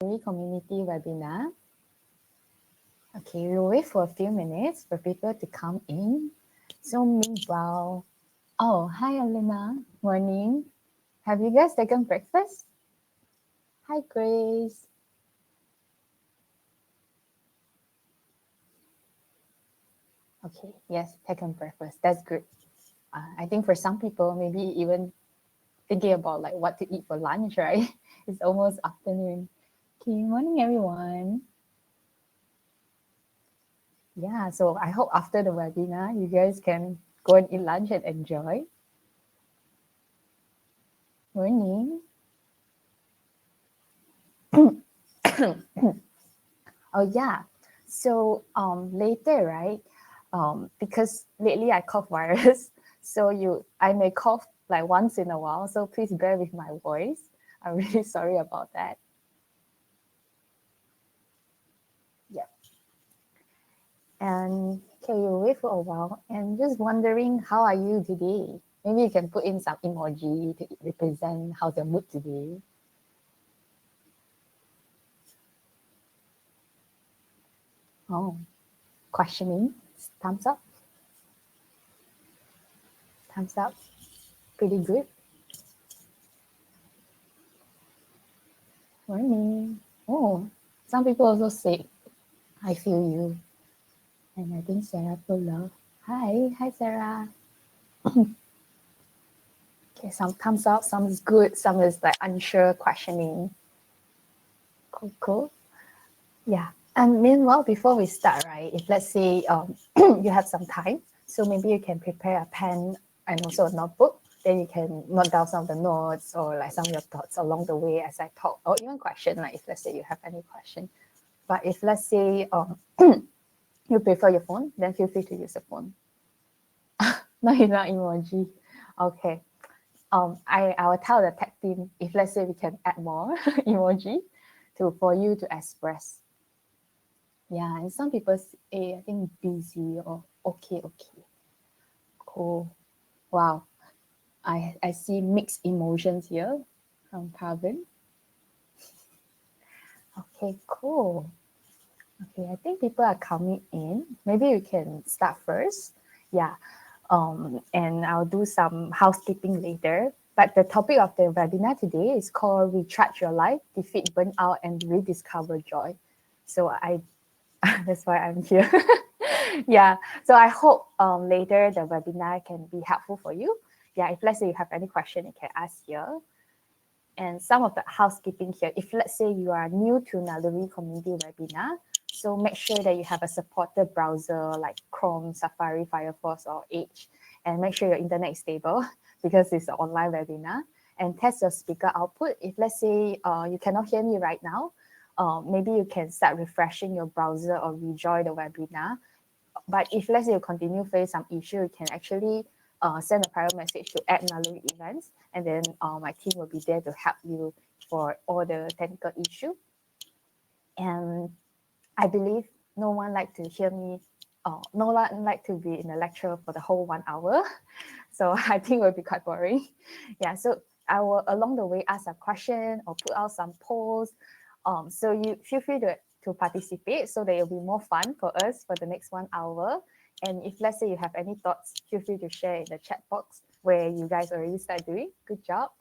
Naluri community webinar. Okay, we'll wait for a few minutes for people to come in. So meanwhile, oh, hi Elena, morning. Have you guys taken breakfast? Hi Grace. Okay, yes, taken breakfast. That's good. I think for some people, maybe even thinking about like what to eat for lunch, right? It's almost afternoon. Okay, morning everyone. Yeah, so I hope after the webinar, you guys can go and eat lunch and enjoy. Morning. Oh yeah. So later, right? Because lately I cough virus, so I may cough like once in a while. So please bear with my voice. I'm really sorry about that. Yeah. And okay, we'll wait for a while. And just wondering, how are you today? Maybe you can put in some emoji to represent how's your mood today. Oh, questioning. Thumbs up. Thumbs up. Pretty good. Morning. Oh, some people also say, I feel you. And I think Sarah put love. Hi Sarah. Okay, some thumbs up, some is good, some is like unsure, questioning. Cool. Yeah. And meanwhile, before we start, right, if let's say you have some time, so maybe you can prepare a pen and also a notebook. Then you can note down some of the notes or like some of your thoughts along the way as I talk, or even question, like if let's say you have any question. But if let's say you prefer your phone, then feel free to use the phone. No, you're not emoji. Okay. I will tell the tech team if let's say we can add more emoji for you to express. Yeah, and some people say, I think busy or okay. Cool. Wow. I see mixed emotions here from Pravin. Okay, cool. Okay, I think people are coming in. Maybe we can start first. Yeah. And I'll do some housekeeping later. But the topic of the webinar today is called Recharge Your Life, Defeat Burnout and Rediscover Joy. So that's why I'm here. Yeah. So I hope later the webinar can be helpful for you. Yeah, if let's say you have any question, you can ask here. And some of the housekeeping here, if let's say you are new to Naluri community webinar, so make sure that you have a supported browser like Chrome, Safari, Firefox, or Edge, and make sure your internet is stable because it's an online webinar. And test your speaker output. If let's say you cannot hear me right now, maybe you can start refreshing your browser or rejoin the webinar. But if let's say you continue face some issue, you can actually send a private message to @Naluri events, and then my team will be there to help you for all the technical issue. And I believe no one like to hear me, no one like to be in a lecture for the whole 1 hour. So I think it will be quite boring. Yeah, so I will along the way ask a question or put out some polls. So you feel free to participate so that it'll be more fun for us for the next 1 hour. And if let's say you have any thoughts, feel free to share in the chat box where you guys already start doing. Good job.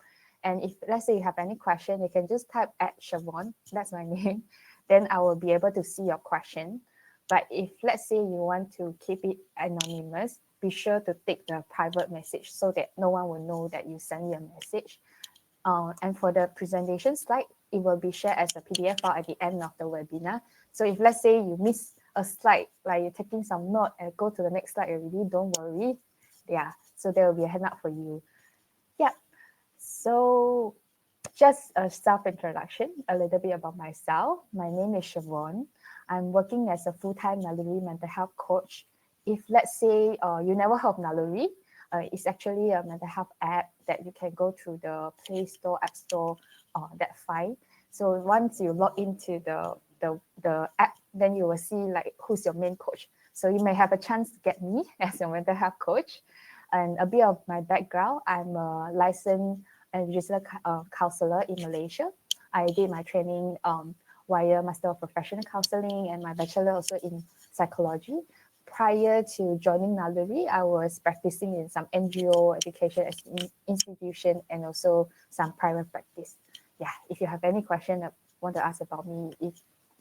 And if let's say you have any question, you can just type @Chervonne, that's my name. Then I will be able to see your question. But if let's say you want to keep it anonymous, be sure to take the private message so that no one will know that you send me a message. And for the presentation slide, it will be shared as a PDF file at the end of the webinar. So if let's say you miss a slide, like you're taking some note and go to the next slide already, don't worry. Yeah, so there will be a handout for you. Yeah, so just a self-introduction, a little bit about myself. My name is Chervonne. I'm working as a full-time Naluri mental health coach. If let's say you never heard of Naluri, it's actually a mental health app that you can go through the Play Store, App Store, that fine. So once you log into the app, then you will see like who's your main coach. So you may have a chance to get me as your mental health coach. And a bit of my background, I'm a licensed and registered counselor in Malaysia. I did my training via Master of Professional Counseling and my bachelor also in psychology. Prior to joining Naluri, I was practicing in some NGO education institution and also some private practice. Yeah, if you have any question that want to ask about me, you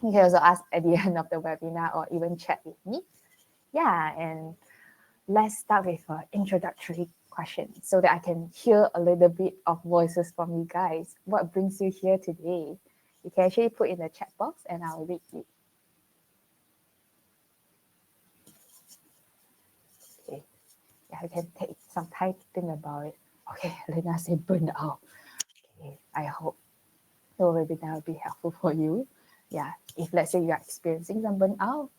can also ask at the end of the webinar or even chat with me. Yeah, and let's start with an introductory question so that I can hear a little bit of voices from you guys. What brings you here today? You can actually put in the chat box and I'll read it. Okay. Yeah, I can take some time to think about it. Okay, Lena said burn out. Okay, I hope the webinar will be helpful for you. Yeah, if let's say you are experiencing some burnout,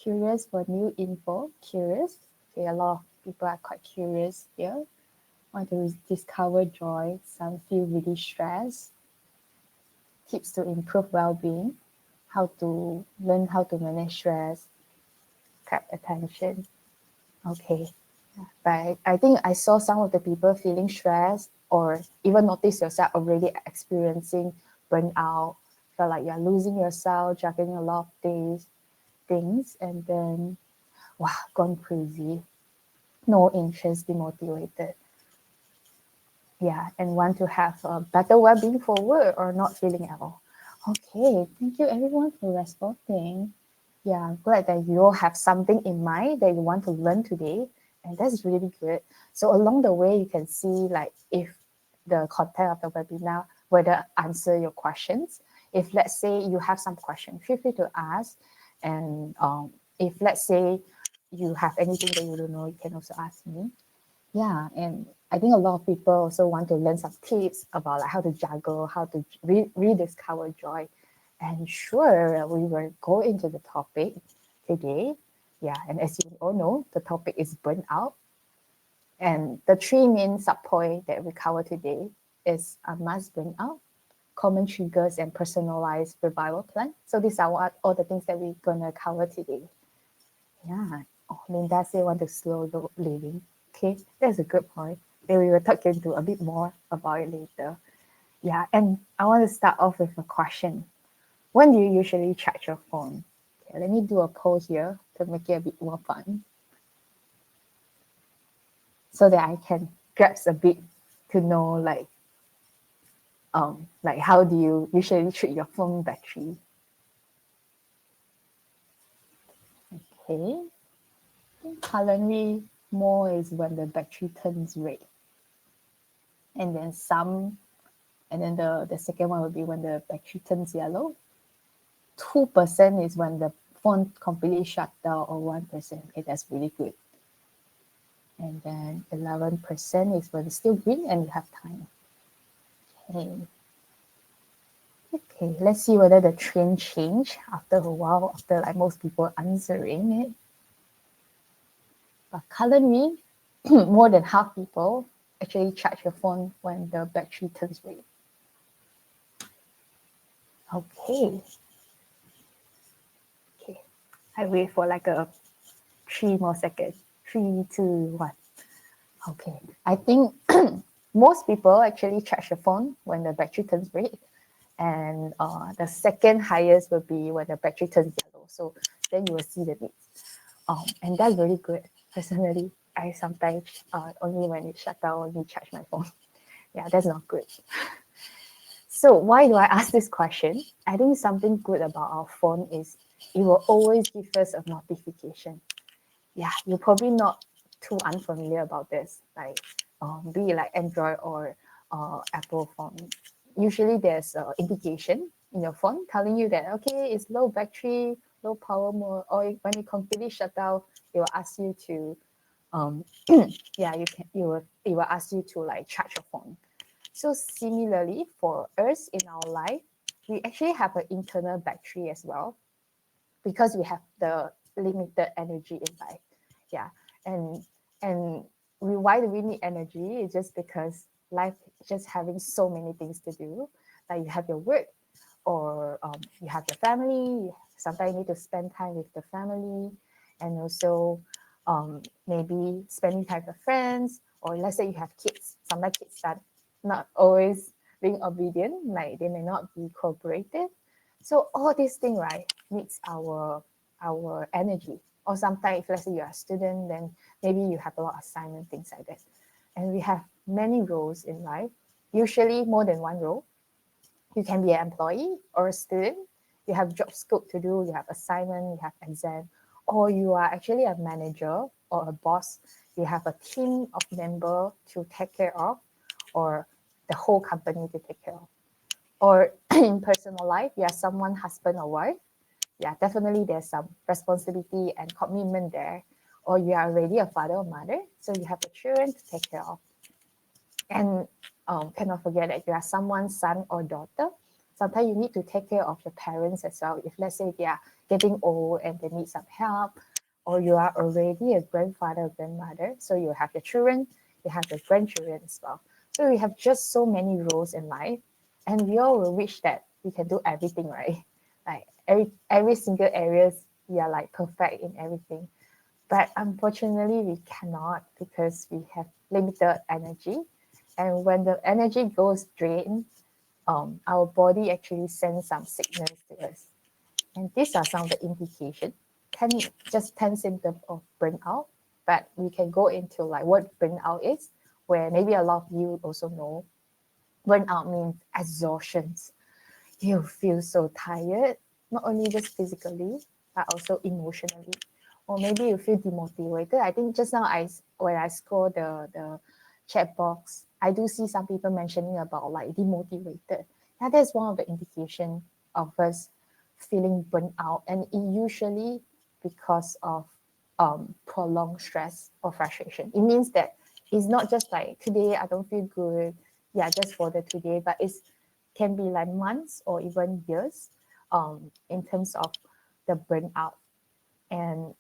curious for new info, curious. Okay, a lot of people are quite curious here. Want to discover joy, some feel really stressed. Tips to improve well-being, how to learn how to manage stress, grab attention. Okay. But I think I saw some of the people feeling stressed or even notice yourself already experiencing burnout, feel like you're losing yourself, juggling a lot of things, and then, wow, gone crazy, no interest, demotivated. Yeah, and want to have a better well-being for work or not feeling at all. Okay, thank you everyone for responding. Yeah, I'm glad that you all have something in mind that you want to learn today, and that's really good. So along the way, you can see like if the content of the webinar whether answer your questions. If let's say you have some question, feel free to ask. And if let's say you have anything that you don't know, you can also ask me. Yeah, and I think a lot of people also want to learn some tips about like how to juggle, how to rediscover joy. And sure, we will go into the topic today. Yeah, and as you all know, the topic is burnout. And the three main subpoint that we cover today is a mass burnout, common triggers, and personalized revival plan. So these are all the things that we're gonna cover today. Yeah. Oh, Linda say want to slow the living. Okay, that's a good point. Then we will talk into a bit more about it later. Yeah, and I want to start off with a question. When do you usually charge your phone? Okay, let me do a poll here to make it a bit more fun, so that I can grasp a bit to know like how do you usually treat your phone battery? Okay, currently more is when the battery turns red, and then the second one will be when the battery turns yellow. 2% is when the phone completely shut down, or 1%. Okay, that's really good. And then 11% is when it's still green and you have time. Okay. Okay, let's see whether the trend change after a while, after like most people answering it. But currently, more than half people actually charge your phone when the battery turns red. Okay. Okay. I wait for like a 3 more seconds. 3, 2, 1. Okay. I think most people actually charge the phone when the battery turns red. And the second highest will be when the battery turns yellow. So then you will see the needs. And that's really good. Personally, I sometimes only when it shut down, only charge my phone. Yeah, that's not good. So why do I ask this question? I think something good about our phone is it will always give us a notification. Yeah, you're probably not too unfamiliar about this, like be it like Android or Apple phone. Usually there's an indication in your phone telling you that, okay, it's low battery, low power mode, or when it completely shut down, it will ask you to, yeah, it will ask you to like charge your phone. So similarly for us in our life, we actually have an internal battery as well, because we have the limited energy in life. Yeah, and why do we need energy? It's just because life is just having so many things to do. Like you have your work, or you have your family. Sometimes you need to spend time with the family, and also maybe spending time with friends. Or let's say you have kids. Sometimes kids are not always being obedient, like they may not be cooperative. So all these things, right, needs our energy. Or sometimes, if let's say you're a student, then maybe you have a lot of assignment, things like that. And we have many roles in life, usually more than one role. You can be an employee or a student. You have job scope to do, you have assignment, you have exam, or you are actually a manager or a boss. You have a team of member to take care of, or the whole company to take care of. Or in personal life, you are someone husband or wife. Yeah, definitely there's some responsibility and commitment there. Or you are already a father or mother, so you have the children to take care of. And cannot forget that you are someone's son or daughter. Sometimes you need to take care of your parents as well. If let's say they are getting old and they need some help, or you are already a grandfather or grandmother, so you have your children, you have your grandchildren as well. So we have just so many roles in life, and we all will wish that we can do everything right. Like every single areas, we are like perfect in everything. But unfortunately, we cannot because we have limited energy. And when the energy goes drained, our body actually sends some signals to us. And these are some of the indications. 10, just 10 symptoms of burnout. But we can go into like what burnout is, where maybe a lot of you also know. Burnout means exhaustion. You feel so tired, not only just physically, but also emotionally. Or maybe you feel demotivated. I think just now when I scroll the chat box, I do see some people mentioning about like demotivated. Yeah, that's one of the indication of us feeling burnt out, and it usually because of prolonged stress or frustration. It means that it's not just like today I don't feel good, yeah, just for the today, but it's can be like months or even years in terms of the burnout. And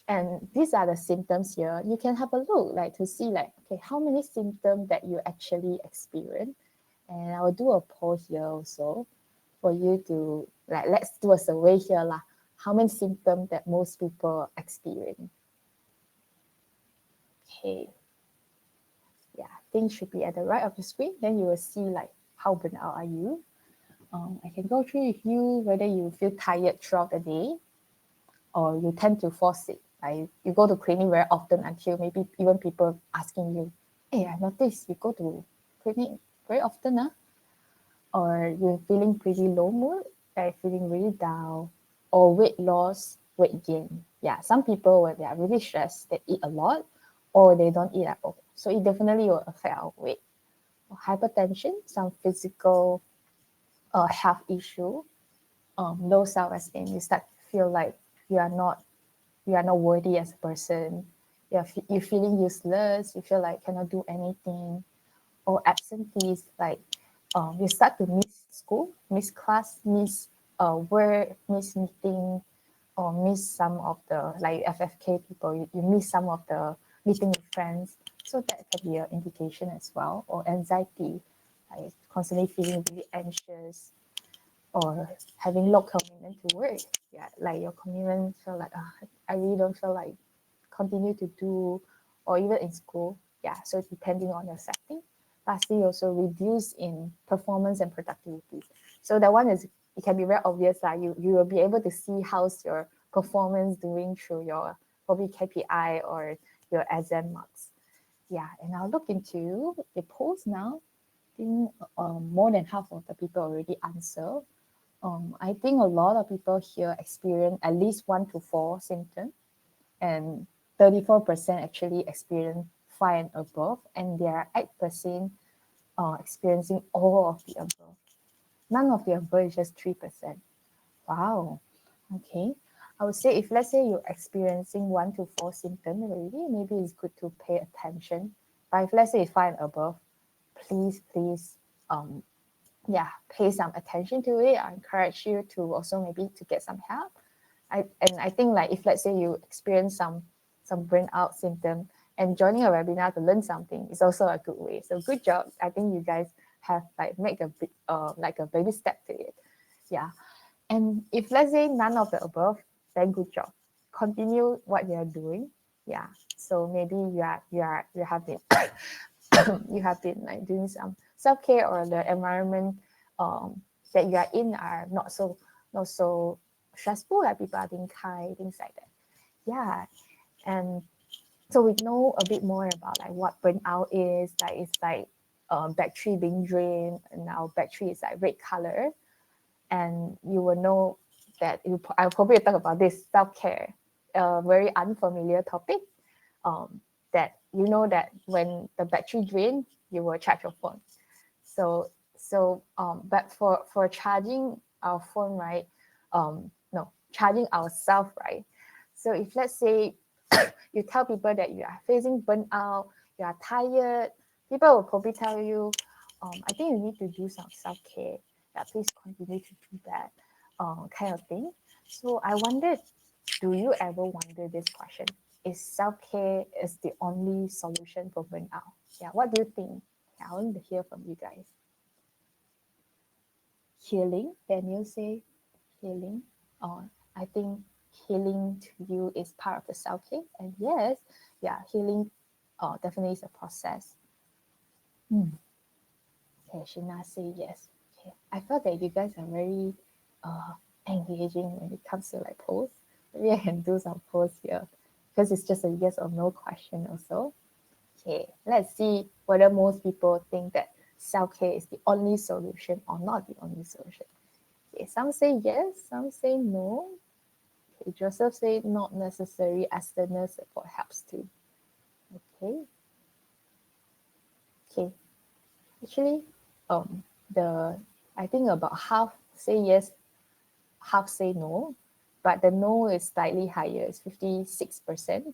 and these are the symptoms here. You can have a look like to see like, okay, how many symptoms that you actually experience. And I will do a poll here also for you to like, let's do a survey here lah. How many symptoms that most people experience? Okay. Yeah, things should be at the right of the screen. Then you will see like how burnout are you. I can go through with you whether you feel tired throughout the day or you tend to fall sick. Like you go to clinic very often until maybe even people asking you, hey, I noticed you go to clinic very often, huh? Or you're feeling pretty low mood, like feeling really down, or weight loss, weight gain. Yeah, some people when they are really stressed, they eat a lot or they don't eat at all. So it definitely will affect our weight. Hypertension, some physical health issue, low self-esteem. You start to feel like you are not you are not worthy as a person. You're feeling useless. You feel like cannot do anything. Or absentees, like you start to miss school, miss class, miss work, miss meeting, or miss some of the like FFK people. You miss some of the meeting with friends. So that can be an indication as well. Or anxiety, like constantly feeling really anxious, or having low commitment to work. Yeah, like your commitment feel like I really don't feel like continue to do, or even in school. Yeah, so depending on your setting. Lastly, also reduce in performance and productivity. So that one is it can be very obvious that you will be able to see how's your performance doing through your probably KPI or your exam marks. Yeah, and I'll look into the polls now. I think more than half of the people already answer. I think a lot of people here experience at least 1 to 4 symptoms, and 34% actually experience 5 and above, and there are 8% experiencing all of the above. None of the above is just 3%. Wow. Okay. I would say if let's say you're experiencing 1 to 4 symptoms already, maybe it's good to pay attention. But if let's say it's 5 and above, please, yeah, pay some attention to it. I encourage you to also maybe to get some help. I think like if let's say you experience some burnout symptom, and joining a webinar to learn something is also a good way. So good job. I think you guys have like make a big like a baby step to it. Yeah. And if let's say none of the above, then good job. Continue what you're doing. Yeah. So maybe you have been you have been like doing some self-care, or the environment that you are in are not so stressful, like people are being kind, things like that. Yeah. And so we know a bit more about like what burnout is. Like it's like battery being drained, and our battery is like red color. And you will know that I'll probably talk about this self-care, a very unfamiliar topic. That you know that when the battery drains, you will charge your phone. But for charging our phone, right? No, charging ourselves, right? So if let's say you tell people that you are facing burnout, you are tired, people will probably tell you, I think you need to do some self-care. Yeah, please continue to do that, kind of thing. So I wondered, do you ever wonder this question? Is self-care is the only solution for burnout? Yeah, what do you think? Yeah, I want to hear from you guys. Healing, Daniel say healing. I think healing to you is part of the self-care. And yes, yeah, healing definitely is a process. Okay, Shina say yes. Okay. I felt that you guys are very engaging when it comes to like posts. Maybe I can do some posts here because it's just a yes or no question also. Okay, let's see whether most people think that self-care is the only solution or not the only solution. Okay, some say yes, some say no. Okay, Joseph say not necessary, external support helps too. Okay. Okay. Actually, the I think about half say yes, half say no, but the no is slightly higher. It's 56%.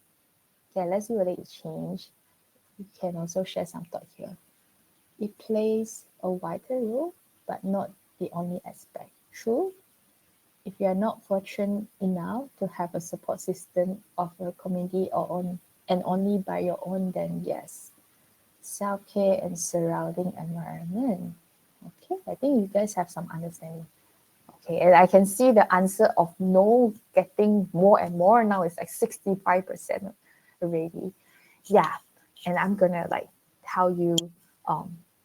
Okay, let's see whether it changed. You can also share some thought here. It plays a vital role, but not the only aspect. True, if you are not fortunate enough to have a support system of a community or on and only by your own, then yes. Self-care and surrounding environment. Okay, I think you guys have some understanding. Okay, and I can see the answer of no getting more and more now. It's like 65% already. Yeah, and I'm gonna like tell you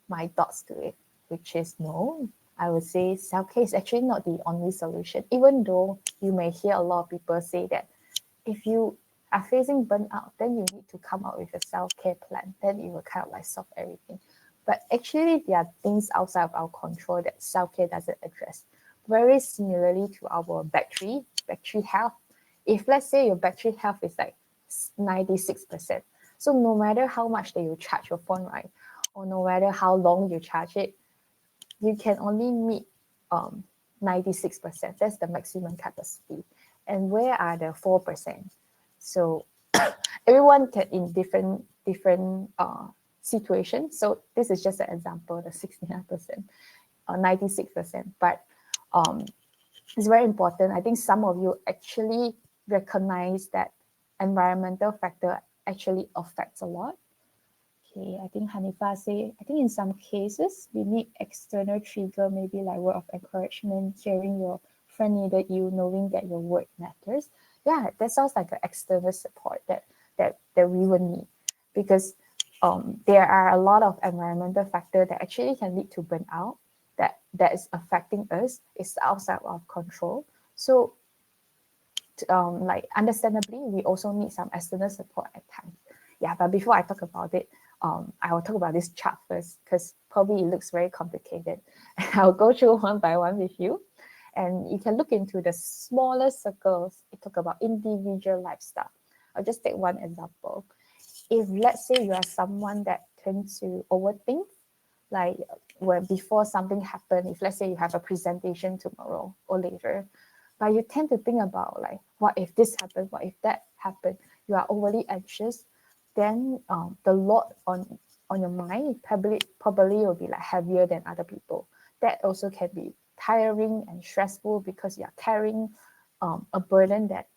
my thoughts to it, which is no. I would say self-care is actually not the only solution, even though you may hear a lot of people say that if you are facing burnout, then you need to come up with a self-care plan. Then it will kind of like solve everything. But actually, there are things outside of our control that self-care doesn't address. Very similarly to our battery health. If let's say your battery health is like 96%, so no matter how much that you charge your phone, right, or no matter how long you charge it, you can only meet 96%. That's the maximum capacity. And where are the 4%? So everyone can in different situations. So this is just an example, the 69% or 96%. But it's very important. I think some of you actually recognize that environmental factor actually affects a lot. Okay, I think Hanifa say, I think in some cases we need external trigger, maybe like word of encouragement, hearing your friend needed you, knowing that your work matters. Yeah, that sounds like an external support that we would need, because there are a lot of environmental factors that actually can lead to burnout that is affecting us. It's outside of control. So like understandably, we also need some external support at times. Yeah, but before I talk about it, I will talk about this chart first because probably it looks very complicated. I'll go through one by one with you, and you can look into the smaller circles. It talk about individual lifestyle. I'll just take one example. If let's say you are someone that tends to overthink, like when before something happened, if let's say you have a presentation tomorrow or later, but you tend to think about like, what if this happened, what if that happened, you are overly anxious, then the load on your mind probably will be like heavier than other people. That also can be tiring and stressful because you're carrying a burden that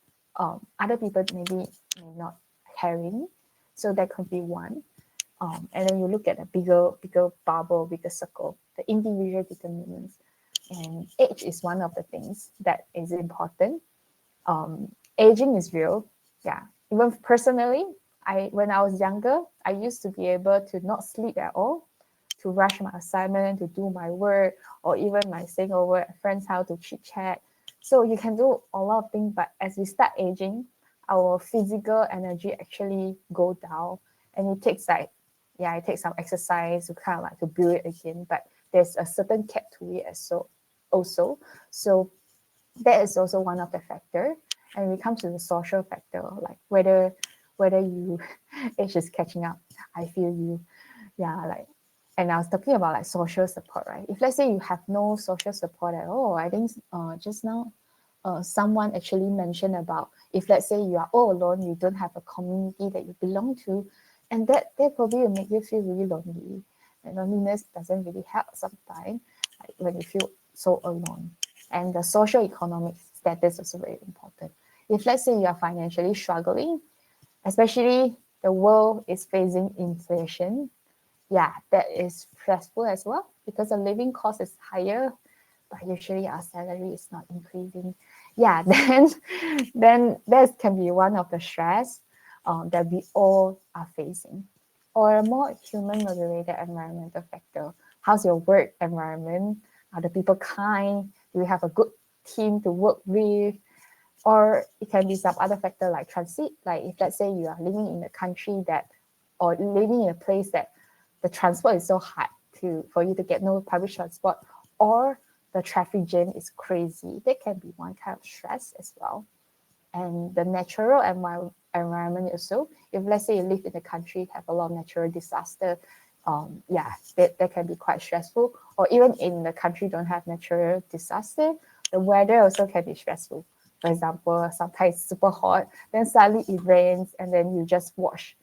other people may not carrying. So that could be one. And then you look at a bigger bubble, bigger circle, the individual determinants. And age is one of the things that is important. Aging is real. Yeah. Even personally, when I was younger, I used to be able to not sleep at all. to rush my assignment, to do my work, or even my staying over at a friend's house to chit chat. So you can do a lot of things, but as we start aging, our physical energy actually go down, and it takes like, it takes some exercise to kind of like to build it again. But there's a certain cap to it also. So that is also one of the factor. And when it comes to the social factor, like whether you age is catching up, I feel you. And I was talking about like social support, right? If let's say you have no social support at all, I think just now someone actually mentioned about, if let's say you are all alone, you don't have a community that you belong to, and that probably will make you feel really lonely. And loneliness doesn't really help sometimes, like when you feel so alone. And the social economic status is also very important. If let's say you are financially struggling, especially the world is facing inflation, that is stressful as well, because the living cost is higher, but usually our salary is not increasing. Then that can be one of the stress that we all are facing. Or a more human moderated environmental factor. How's your work environment? Are the people kind? Do you have a good team to work with? Or it can be some other factor like transit. Like if let's say you are living in a country or living in a place that the transport is so hard for you to get no public transport, or the traffic jam is crazy, that can be one kind of stress as well. And the natural environment also, if let's say you live in a country have a lot of natural disaster, that can be quite stressful. Or even in the country don't have natural disaster, the weather also can be stressful. For example, sometimes it's super hot, then suddenly it rains, and then you just wash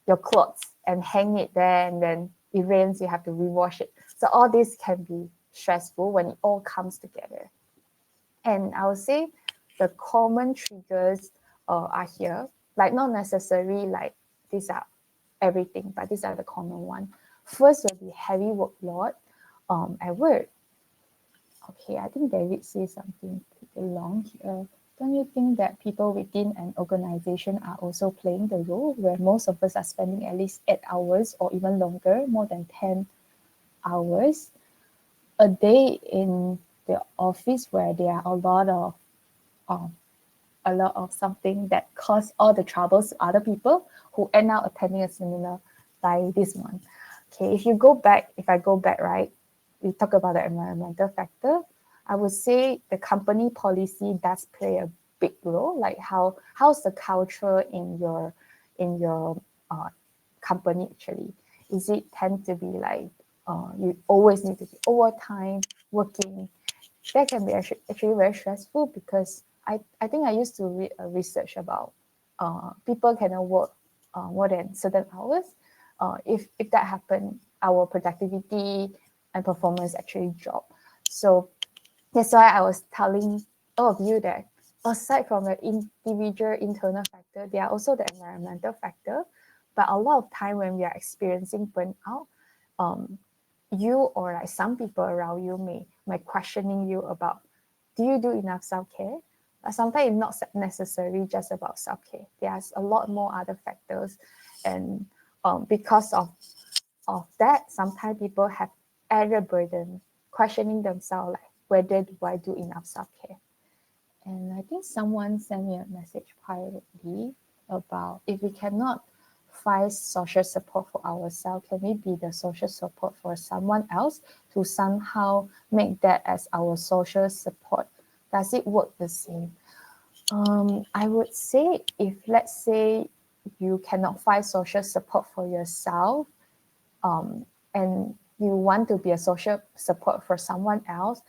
your clothes and hang it there, and then it rains, you have to rewash it. So all this can be stressful when it all comes together. And I would say the common triggers are here, like not necessarily like these are everything, but these are the common one. First will be heavy workload at work. Okay, I think David says something pretty long here. Don't you think that people within an organization are also playing the role where most of us are spending at least 8 hours or even longer, more than 10 hours a day in the office, where there are a lot of something that cause all the troubles to other people who end up attending a seminar like this one. Okay, if I go back, right, we talk about the environmental factor. I would say the company policy does play a big role. Like how's the culture in your company actually? Is it tend to be like you always need to be overtime working? That can be actually very stressful, because I think I used to read a research about people cannot work more than certain hours. If that happens, our productivity and performance actually drop. So that's why I was telling all of you that aside from the individual internal factor, there are also the environmental factor. But a lot of time when we are experiencing burnout, you or like some people around you may questioning you about, do you do enough self-care? But sometimes it's not necessarily just about self-care. There's a lot more other factors, and because of that, sometimes people have added burden, questioning themselves like, whether do I do enough self-care? And I think someone sent me a message privately about, if we cannot find social support for ourselves, can we be the social support for someone else to somehow make that as our social support? Does it work the same? I would say, if let's say you cannot find social support for yourself, and you want to be a social support for someone else,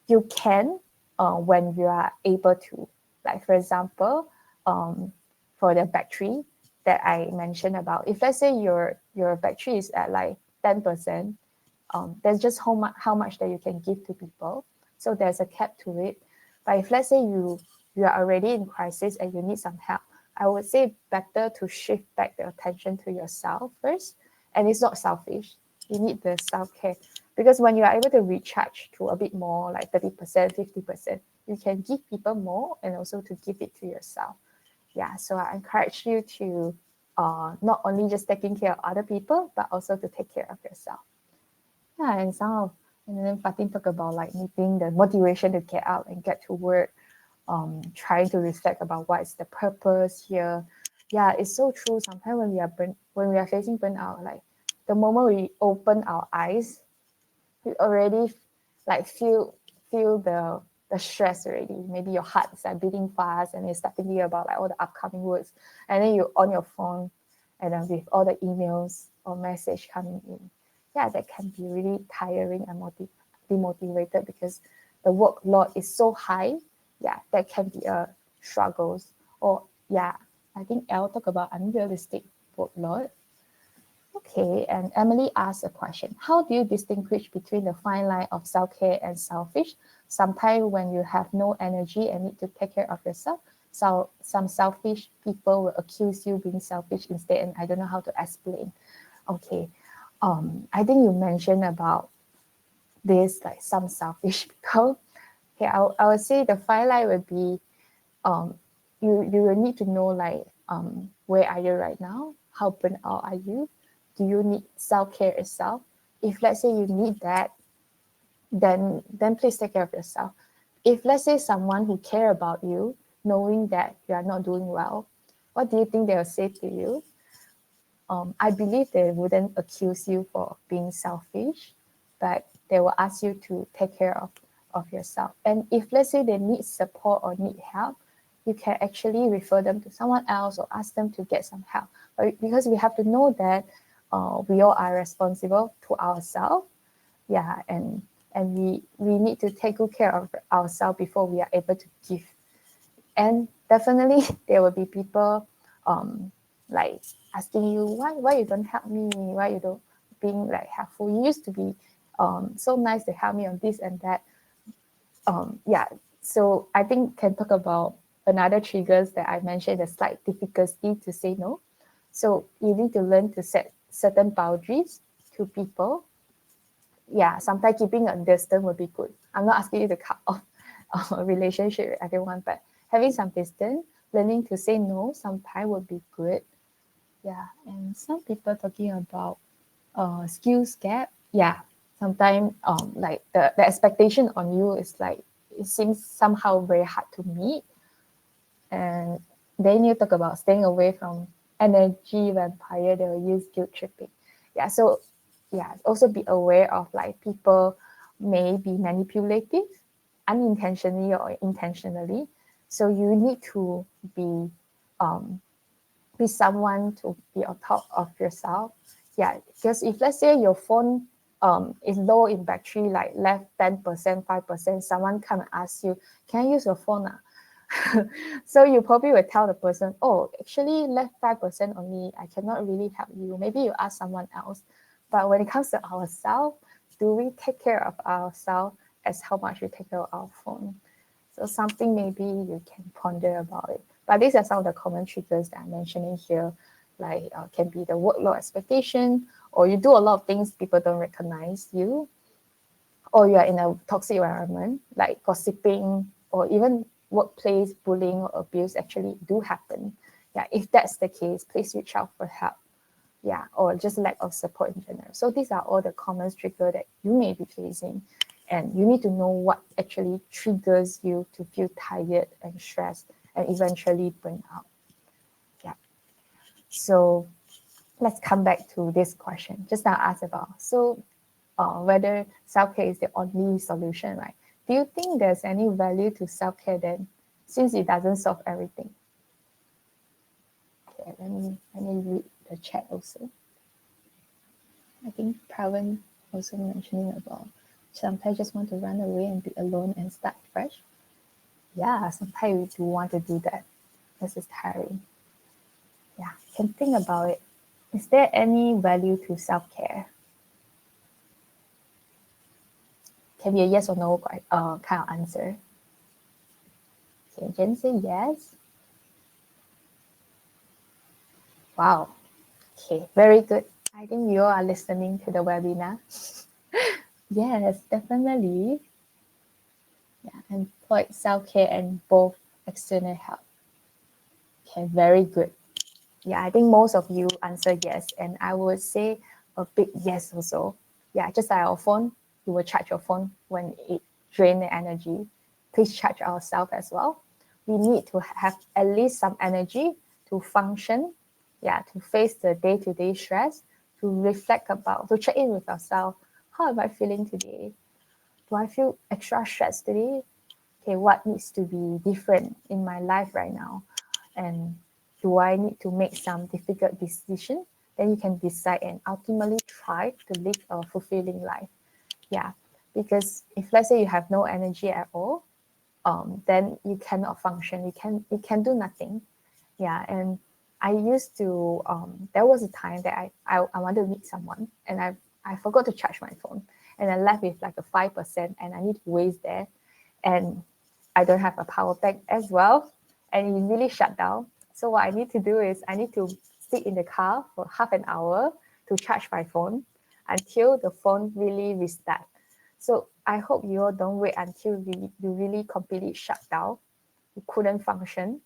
you can when you are able to. Like for example, for the battery that I mentioned about, if let's say your battery is at like 10%, there's just how much that you can give to people. So there's a cap to it. But if let's say you are already in crisis and you need some help, I would say better to shift back the attention to yourself first. And it's not selfish. You need the self-care. Because when you are able to recharge to a bit more, like 30%, 50%, you can give people more and also to give it to yourself. So I encourage you to not only just taking care of other people, but also to take care of yourself. Yeah, and then Fatin talk about like needing the motivation to get out and get to work, trying to reflect about what is the purpose here. Yeah, it's so true. Sometimes when we are facing burnout, like the moment we open our eyes, we already like feel the stress already. Maybe your heart is like beating fast and you start thinking about like all the upcoming works, and then you on your phone and then with all the emails or message coming in. Yeah, that can be really tiring and demotivated because the workload is so high. Yeah, that can be a struggles. Or yeah, I think I'll talk about unrealistic workload. Okay, and Emily asked a question. How do you distinguish between the fine line of self-care and selfish? Sometimes when you have no energy and need to take care of yourself, so some selfish people will accuse you being selfish instead, and I don't know how to explain. Okay, I think you mentioned about this, like some selfish people. Okay, I would say the fine line would be um, you will need to know like where are you right now? How burnt out are you? Do you need self-care itself? If let's say you need that, then please take care of yourself. If let's say someone who care about you, knowing that you are not doing well, what do you think they'll say to you? I believe they wouldn't accuse you for being selfish, but they will ask you to take care of yourself. And if let's say they need support or need help, you can actually refer them to someone else or ask them to get some help. But because we have to know that we all are responsible to ourselves, yeah, and we need to take good care of ourselves before we are able to give. And definitely there will be people like asking you why you don't help me, why you don't being like helpful. You used to be so nice to help me on this and that. Yeah, so I think can talk about another triggers that I mentioned, the slight difficulty to say no. So you need to learn to set certain boundaries to people. Yeah, sometimes keeping a distance would be good. I'm not asking you to cut off a relationship with everyone, but having some distance, learning to say no sometimes would be good. Yeah, and some people talking about skills gap. Yeah, sometimes like the expectation on you is like it seems somehow very hard to meet. And then you talk about staying away from energy vampire, they will use guilt tripping. Yeah, so yeah, also be aware of like people may be manipulative unintentionally or intentionally. So you need to um, be someone to be on top of yourself. Yeah, because if let's say your phone is low in battery, like left 10%, 5%, someone come and ask you, can I use your phone? So you probably will tell the person, oh, actually left 5% only. I cannot really help you. Maybe you ask someone else. But when it comes to ourselves, do we take care of ourselves as how much we take care of our phone? So something maybe you can ponder about it. But these are some of the common triggers that I'm mentioning here, like can be the workload expectation, or you do a lot of things people don't recognize you, or you are in a toxic environment, like gossiping, or even workplace bullying or abuse actually do happen. Yeah, if that's the case, please reach out for help. Yeah, or just lack of support in general. So these are all the common triggers that you may be facing. And you need to know what actually triggers you to feel tired and stressed and eventually burn out. Yeah. So let's come back to this question. Just now asked about whether self-care is the only solution, right? Do you think there's any value to self-care then, since it doesn't solve everything? Okay, let me read the chat also. I think Pravin also mentioning about sometimes just want to run away and be alone and start fresh. Yeah, sometimes we do want to do that. This is tiring. Yeah, can think about it. Is there any value to self-care? Can be a yes or no kind of answer. Okay, Jen say yes. Wow. Okay, very good. I think you are listening to the webinar. Yes, definitely. Yeah, employ self-care and both external help. Okay, very good. Yeah, I think most of you answer yes, and I would say a big yes also. Yeah, just like our phone, you will charge your phone when it drains the energy. Please charge ourselves as well. We need to have at least some energy to function, to face the day-to-day stress, to reflect about, to check in with ourselves. How am I feeling today? Do I feel extra stressed today? Okay, what needs to be different in my life right now? And do I need to make some difficult decision? Then you can decide and ultimately try to live a fulfilling life. Yeah, because if let's say you have no energy at all, then you cannot function. You can do nothing. Yeah, and I used to. There was a time that I wanted to meet someone, and I forgot to charge my phone, and I left with like a 5%, and I need to waste there, and I don't have a power bank as well, and it really shut down. So what I need to do is I need to sit in the car for half an hour to charge my phone until the phone really restart. So I hope you all don't wait until you really completely shut down. You couldn't function.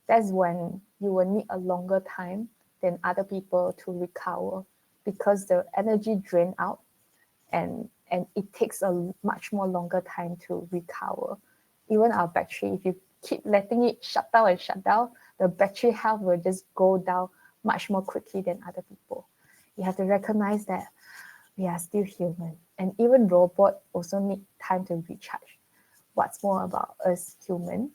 That's when you will need a longer time than other people to recover because the energy drain out and it takes a much more longer time to recover. Even our battery, if you keep letting it shut down, the battery health will just go down much more quickly than other people. You have to recognize that we are still human, and even robot also need time to recharge. What's more about us human?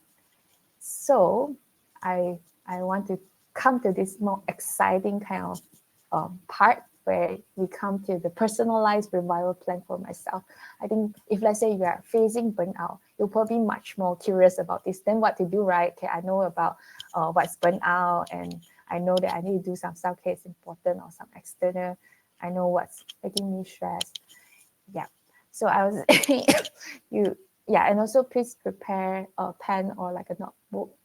So I want to come to this more exciting kind of part where we come to the personalized revival plan for myself. I think if let's say you are facing burnout, you're probably much more curious about this than what to do, right? Okay, I know about what's burnout, and I know that I need to do some self-care is important or some external. I know what's making me stressed. Yeah. So I was you and also please prepare a pen or like a notebook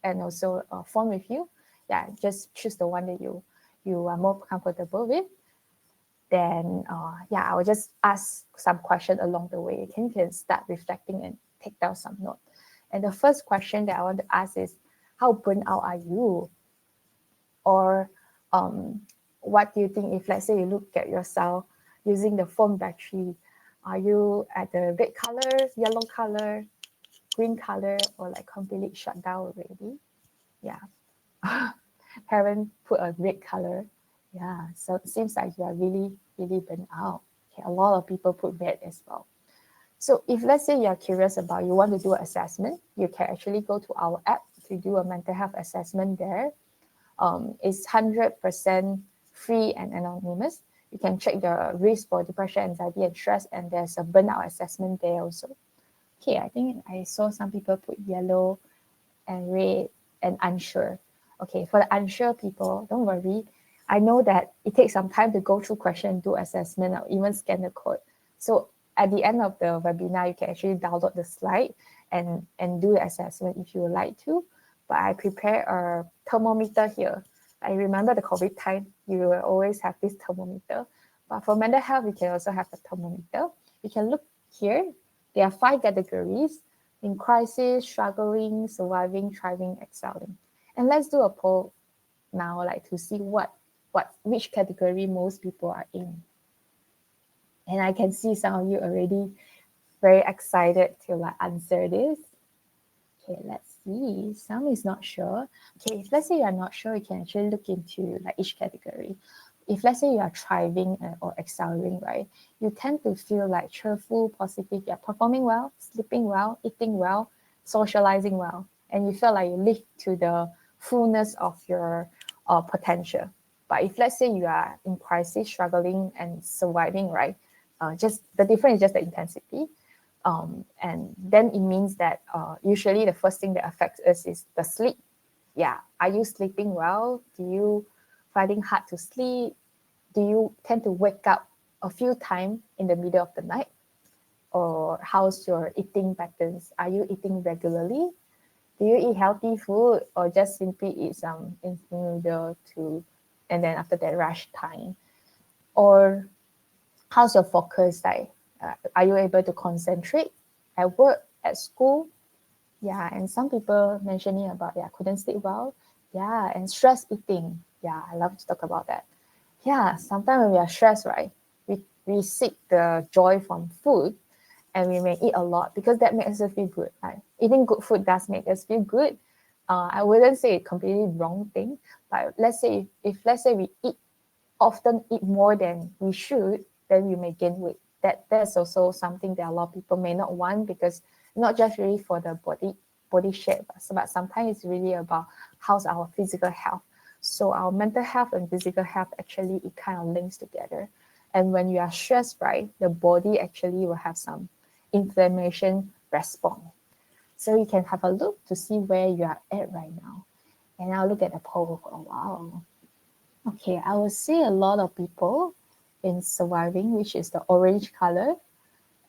and also a phone with you. Yeah, just choose the one that you are more comfortable with. Then I will just ask some question along the way. You can start reflecting and take down some note. And the first question that I want to ask is, how burnt out are you? Or what do you think if let's say you look at yourself using the phone battery, are you at the red color, yellow color, green color, or like completely shut down already? Yeah. Parent put a red color. Yeah, so it seems like you are really, really burnt out. Okay, a lot of people put red as well. So if let's say you're curious about, you want to do an assessment, you can actually go to our app to do a mental health assessment there. It's 100% free and anonymous. You can check the risk for depression, anxiety, and stress, and there's a burnout assessment there also. Okay, I think I saw some people put yellow and red and unsure. Okay, for the unsure people, don't worry. I know that it takes some time to go through question, do assessment, or even scan the code. So at the end of the webinar, you can actually download the slide and do the assessment if you would like to. But I prepare a thermometer here. I remember the COVID time, you will always have this thermometer. But for mental health, we can also have a thermometer. You can look here. There are 5 categories: in crisis, struggling, surviving, thriving, excelling. And let's do a poll now, like to see which category most people are in. And I can see some of you already very excited to like answer this. Okay, let's see. Some is not sure. Okay, if let's say you're not sure, you can actually look into like each category. If let's say you are thriving or excelling, right, you tend to feel like cheerful, positive, you're performing well, sleeping well, eating well, socializing well, and you feel like you live to the fullness of your potential. But if let's say you are in crisis, struggling and surviving, right, just the difference is just the intensity. And then it means that usually the first thing that affects us is the sleep. Yeah, are you sleeping well? Do you finding hard to sleep? Do you tend to wake up a few times in the middle of the night? Or how's your eating patterns? Are you eating regularly? Do you eat healthy food or just simply eat some instant noodle and then after that rush time? Or how's your focus like? Are you able to concentrate at work, at school? Yeah, and some people mentioning about couldn't sleep well. Yeah, and stress eating. Yeah, I love to talk about that. Yeah, sometimes when we are stressed, right, we we seek the joy from food, and we may eat a lot because that makes us feel good. Right? Eating good food does make us feel good. I wouldn't say a completely wrong thing, but let's say if let's say we often eat more than we should, then we may gain weight. That's also something that a lot of people may not want, because not just really for the body shape, but sometimes it's really about how's our physical health. So our mental health and physical health actually, it kind of links together. And when you are stressed, right, the body actually will have some inflammation response. So you can have a look to see where you are at right now. And I'll look at the poll for a while. Okay, I will see a lot of people in surviving, which is the orange color.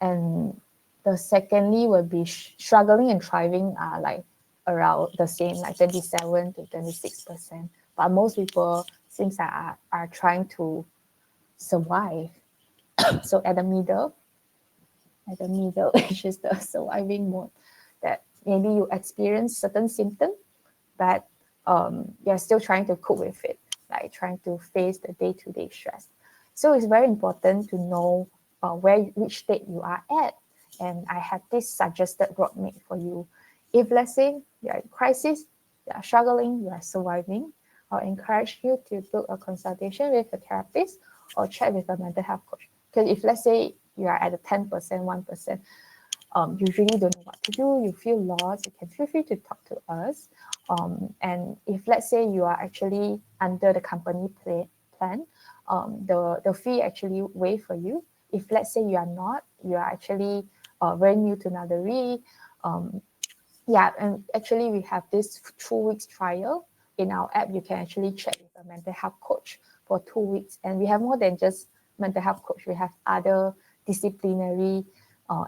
And the secondly will be struggling and thriving are like around the same, like 27 to 26%. But most people seems like are trying to survive. So at the middle, which is the surviving mode, that maybe you experience certain symptoms, but you're still trying to cope with it, like trying to face the day-to-day stress. So it's very important to know which state you are at. And I have this suggested roadmap for you. If let's say you're in crisis, you're struggling, you're surviving, I'll encourage you to book a consultation with a therapist or chat with a mental health coach. Because if let's say you are at a 10%, 1%, you really don't know what to do, you feel lost, you can feel free to talk to us. And if let's say you are actually under the company plan, the fee actually waive for you. If let's say you are not, you are actually very new to Naluri, and actually we have this 2 weeks trial in our app. You can actually check with a mental health coach for 2 weeks, and we have more than just mental health coach. We have other disciplinary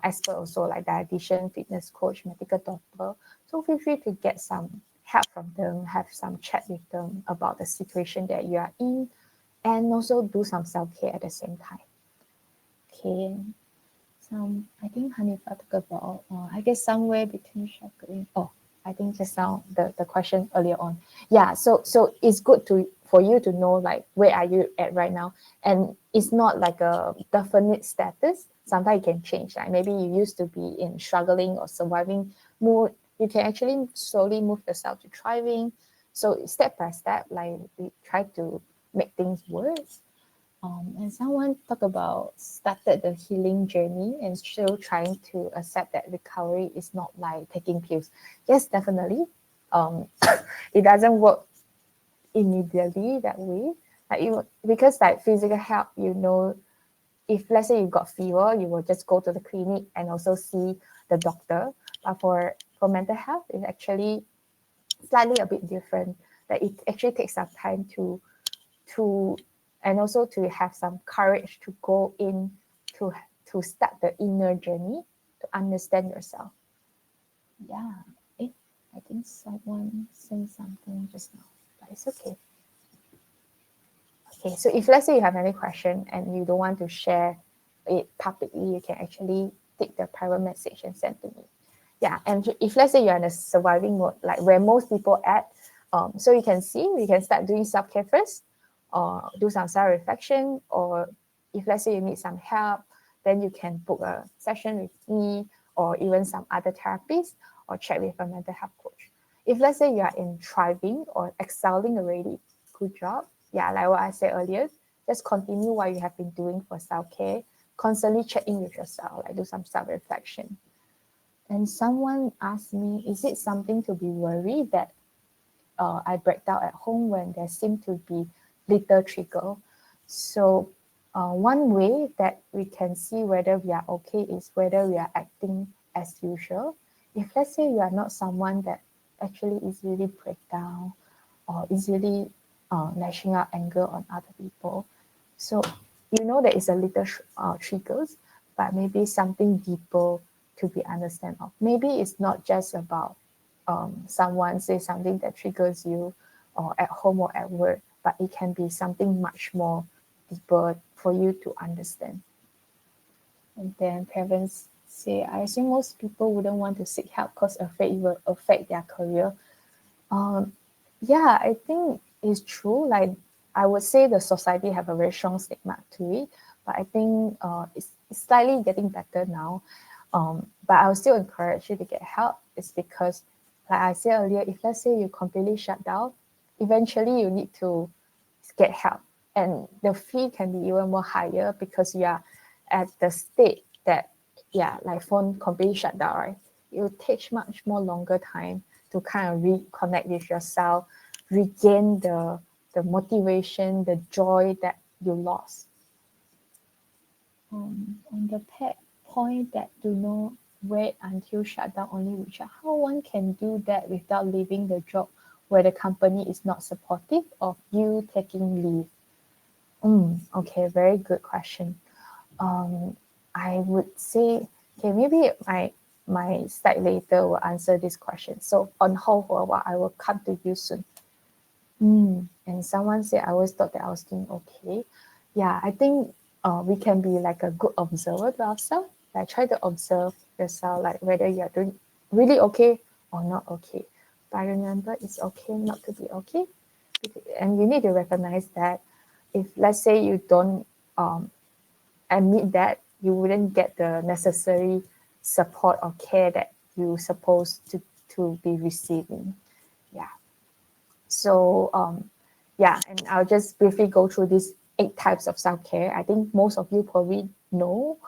expert also, like dietitian, fitness coach, medical doctor. So feel free to get some help from them, have some chat with them about the situation that you are in, and also do some self-care at the same time. Okay. I think Hanifa talked about, I guess somewhere between struggling. Oh, I think just now the question earlier on. Yeah, so it's good for you to know like where are you at right now, and it's not like a definite status. Sometimes it can change. Like maybe you used to be in struggling or surviving mood, you can actually slowly move yourself to thriving. So step by step, like we try to make things worse. And someone talked about started the healing journey and still trying to accept that recovery is not like taking pills. Yes, definitely. It doesn't work immediately that way. Because like physical health, if let's say you got fever, you will just go to the clinic and also see the doctor. But for mental health, it's actually slightly a bit different. That it actually takes some time to and also to have some courage to go in to start the inner journey to understand yourself. Yeah, I think someone said something just now, but it's okay. Okay, so if let's say you have any question and you don't want to share it publicly, you can actually take the private message and send to me. Yeah, and if let's say you're in a surviving mode, like where most people at, so you can start doing self-care first, or do some self-reflection, or if let's say you need some help, then you can book a session with me or even some other therapists, or check with a mental health coach. If let's say you are in thriving or excelling already, good job. Yeah, like what I said earlier, just continue what you have been doing for self-care, constantly check in with yourself, like do some self-reflection. And someone asked me, is it something to be worried that I break down at home when there seem to be little trigger? So one way that we can see whether we are okay is whether we are acting as usual. If let's say you are not someone that actually easily break down or easily lashing out anger on other people, so there is a little triggers, but maybe something deeper to be understand of. Maybe it's not just about someone say something that triggers you or at home or at work, but it can be something much more deeper for you to understand. And then parents say, I assume most people wouldn't want to seek help because afraid it will affect their career. Yeah, I think it's true. Like I would say the society have a very strong stigma to it, but I think it's slightly getting better now. But I'll still encourage you to get help. It's because, like I said earlier, if let's say you completely shut down, eventually you need to get help. And the fee can be even more higher because you are at the state that, yeah, like phone completely shut down, right? It will take much more longer time to kind of reconnect with yourself, regain the motivation, the joy that you lost. On the point that do not wait until shutdown only reach out, how one can do that without leaving the job where the company is not supportive of you taking leave? Okay, very good question. I would say, okay, maybe my slide later will answer this question. So on hold for a while, I will come to you soon. And someone said, I always thought that I was doing okay. Yeah, I think we can be like a good observer to ourselves. Like try to observe yourself, like whether you're doing really okay or not okay. But remember, it's okay not to be okay. And you need to recognize that if, let's say, you don't admit that, you wouldn't get the necessary support or care that you're supposed to be receiving. Yeah. So yeah, and I'll just briefly go through these 8 types of self-care. I think most of you probably know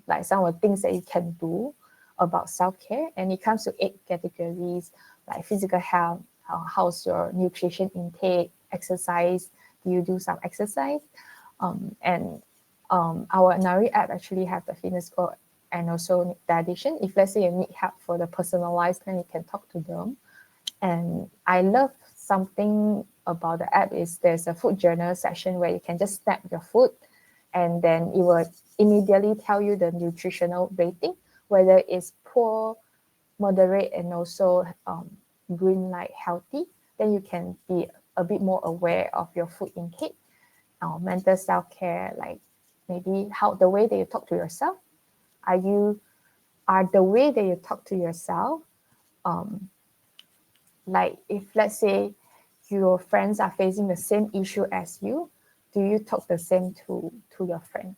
like some of the things that you can do about self-care, and it comes to 8 categories like physical health, how's your nutrition intake, exercise, do you do some exercise, and our Naluri app actually have the fitness score and also dietitian. If let's say you need help for the personalized plan, you can talk to them. And I love something about the app is there's a food journal section where you can just snap your food and then it will immediately tell you the nutritional rating, whether it's poor, moderate, and also green light healthy. Then you can be a bit more aware of your food intake, mental self-care, like maybe how the way that you talk to yourself. Are the way that you talk to yourself like if let's say your friends are facing the same issue as you, do you talk the same to your friend?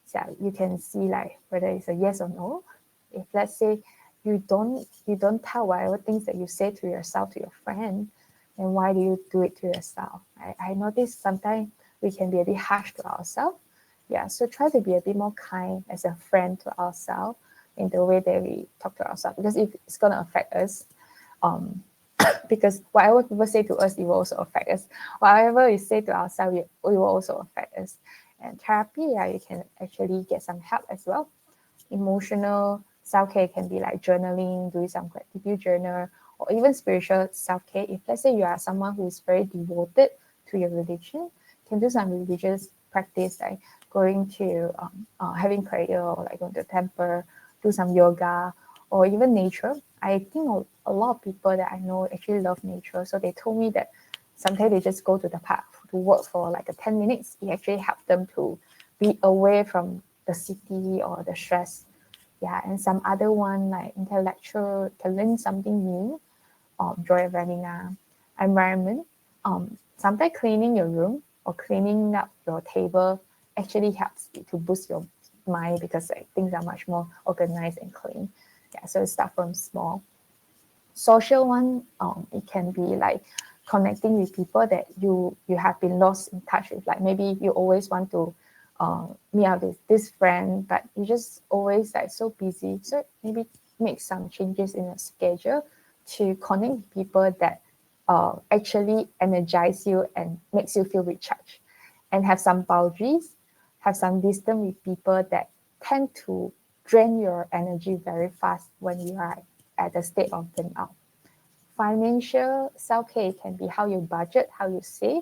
So you can see like whether it's a yes or no. If let's say you don't tell whatever things that you say to yourself to your friend, then why do you do it to yourself? I notice sometimes we can be a bit harsh to ourselves. Yeah, so try to be a bit more kind as a friend to ourselves in the way that we talk to ourselves, because if it's gonna affect us, because whatever people say to us, it will also affect us. Whatever we say to ourselves, it will also affect us. And therapy, yeah, you can actually get some help as well. Emotional self-care can be like journaling, doing some gratitude journal, or even spiritual self-care. If let's say you are someone who is very devoted to your religion, you can do some religious practice like going to having prayer or like going to temple, do some yoga, or even nature. I think a lot of people that I know actually love nature. So they told me that sometimes they just go to the park to walk for like 10 minutes. It actually helps them to be away from the city or the stress. Yeah, and some other one like intellectual can learn something new, joy of running environment. Sometimes cleaning your room or cleaning up your table actually helps you to boost your mind because like, things are much more organized and clean. Yeah, so start from small. Social one, it can be like connecting with people that you have been lost in touch with. Like maybe you always want to meet up with this friend, but you just always like so busy. So maybe make some changes in your schedule to connect with people that actually energize you and makes you feel recharged, and have some boundaries, have some distance with people that tend to drain your energy very fast when you are at the state of burnout. Financial self-care can be how you budget, how you save.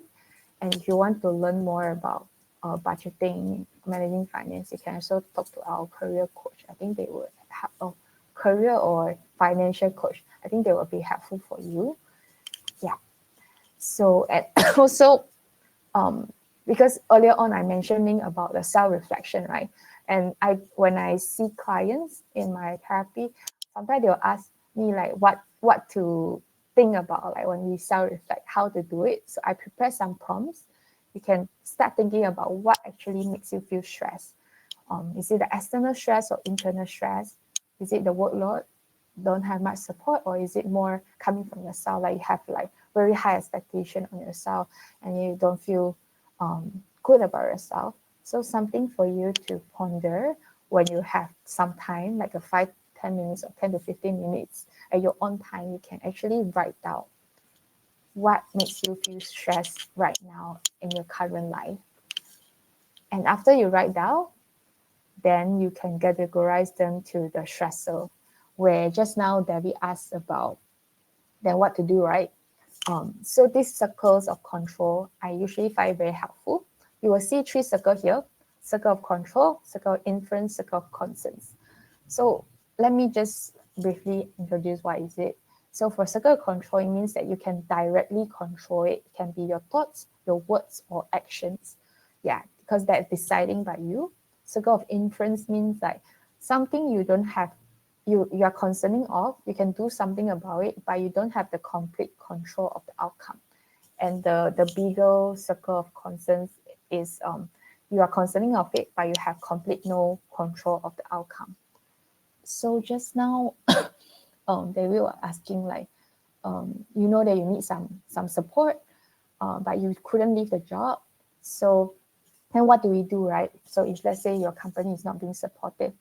And if you want to learn more about budgeting, managing finance, you can also talk to our career coach. I think they would have a career or financial coach. I think they will be helpful for you. Yeah. So, and also, because earlier on I mentioning about the self-reflection, right? And when I see clients in my therapy, sometimes they'll ask me like what to think about, like when we self-reflect, how to do it. So I prepare some prompts, you can start thinking about what actually makes you feel stressed. Is it the external stress or internal stress? Is it the workload, don't have much support, or is it more coming from yourself, like you have like very high expectation on yourself and you don't feel good about yourself? So something for you to ponder when you have some time, like a 5-10 minutes or 10 to 15 minutes at your own time. You can actually write down what makes you feel stressed right now in your current life. And after you write down, then you can categorize them to the stressor, where just now Debbie asked about then what to do, right? So these circles of control, I usually find very helpful. You will see 3 circles here: circle of control, circle of influence, circle of concerns. So let me just briefly introduce what is it. So for circle of control, it means that you can directly control it. It can be your thoughts, your words, or actions. Yeah, because that's deciding by you. Circle of influence means like something you don't have, you are concerning of, you can do something about it, but you don't have the complete control of the outcome. And the bigger circle of concerns is you are concerning of it, but you have complete no control of the outcome. So just now, they were asking like, you know that you need some support, but you couldn't leave the job. So then what do we do, right? So if let's say your company is not being supportive,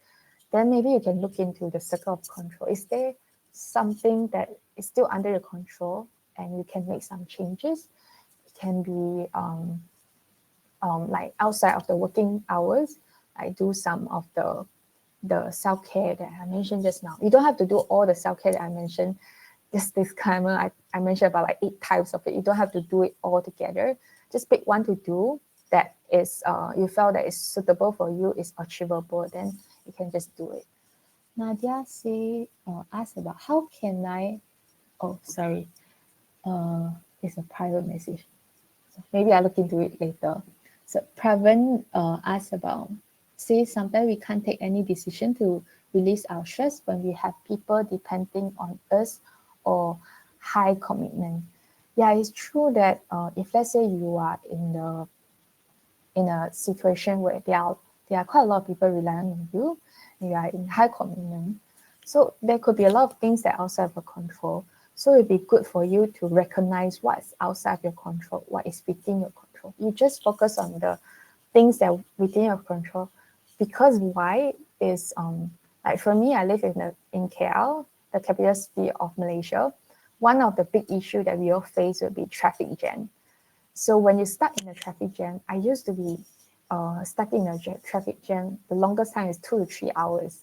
then maybe you can look into the circle of control. Is there something that is still under your control and you can make some changes? It can be like outside of the working hours, I do some of the self-care that I mentioned just now. You don't have to do all the self-care that I mentioned. Just disclaimer, I mentioned about like 8 types of it. You don't have to do it all together. Just pick one to do that is you felt that is suitable for you, is achievable, then you can just do it. Nadia asked about how can I, it's a private message. So maybe I look into it later. So Pravan asked about, say sometimes we can't take any decision to release our stress when we have people depending on us or high commitment. Yeah, it's true that if let's say you are in a situation where there are quite a lot of people relying on you, and you are in high commitment. So there could be a lot of things that are outside of your control. So it'd be good for you to recognize what's outside of your control, what is within your control. You just focus on the things that are within your control. Because why is like for me, I live in KL, the capital city of Malaysia. One of the big issue that we all face would be traffic jam. So when you stuck in a traffic jam, I used to be stuck in a traffic jam. The longest time is 2 to 3 hours.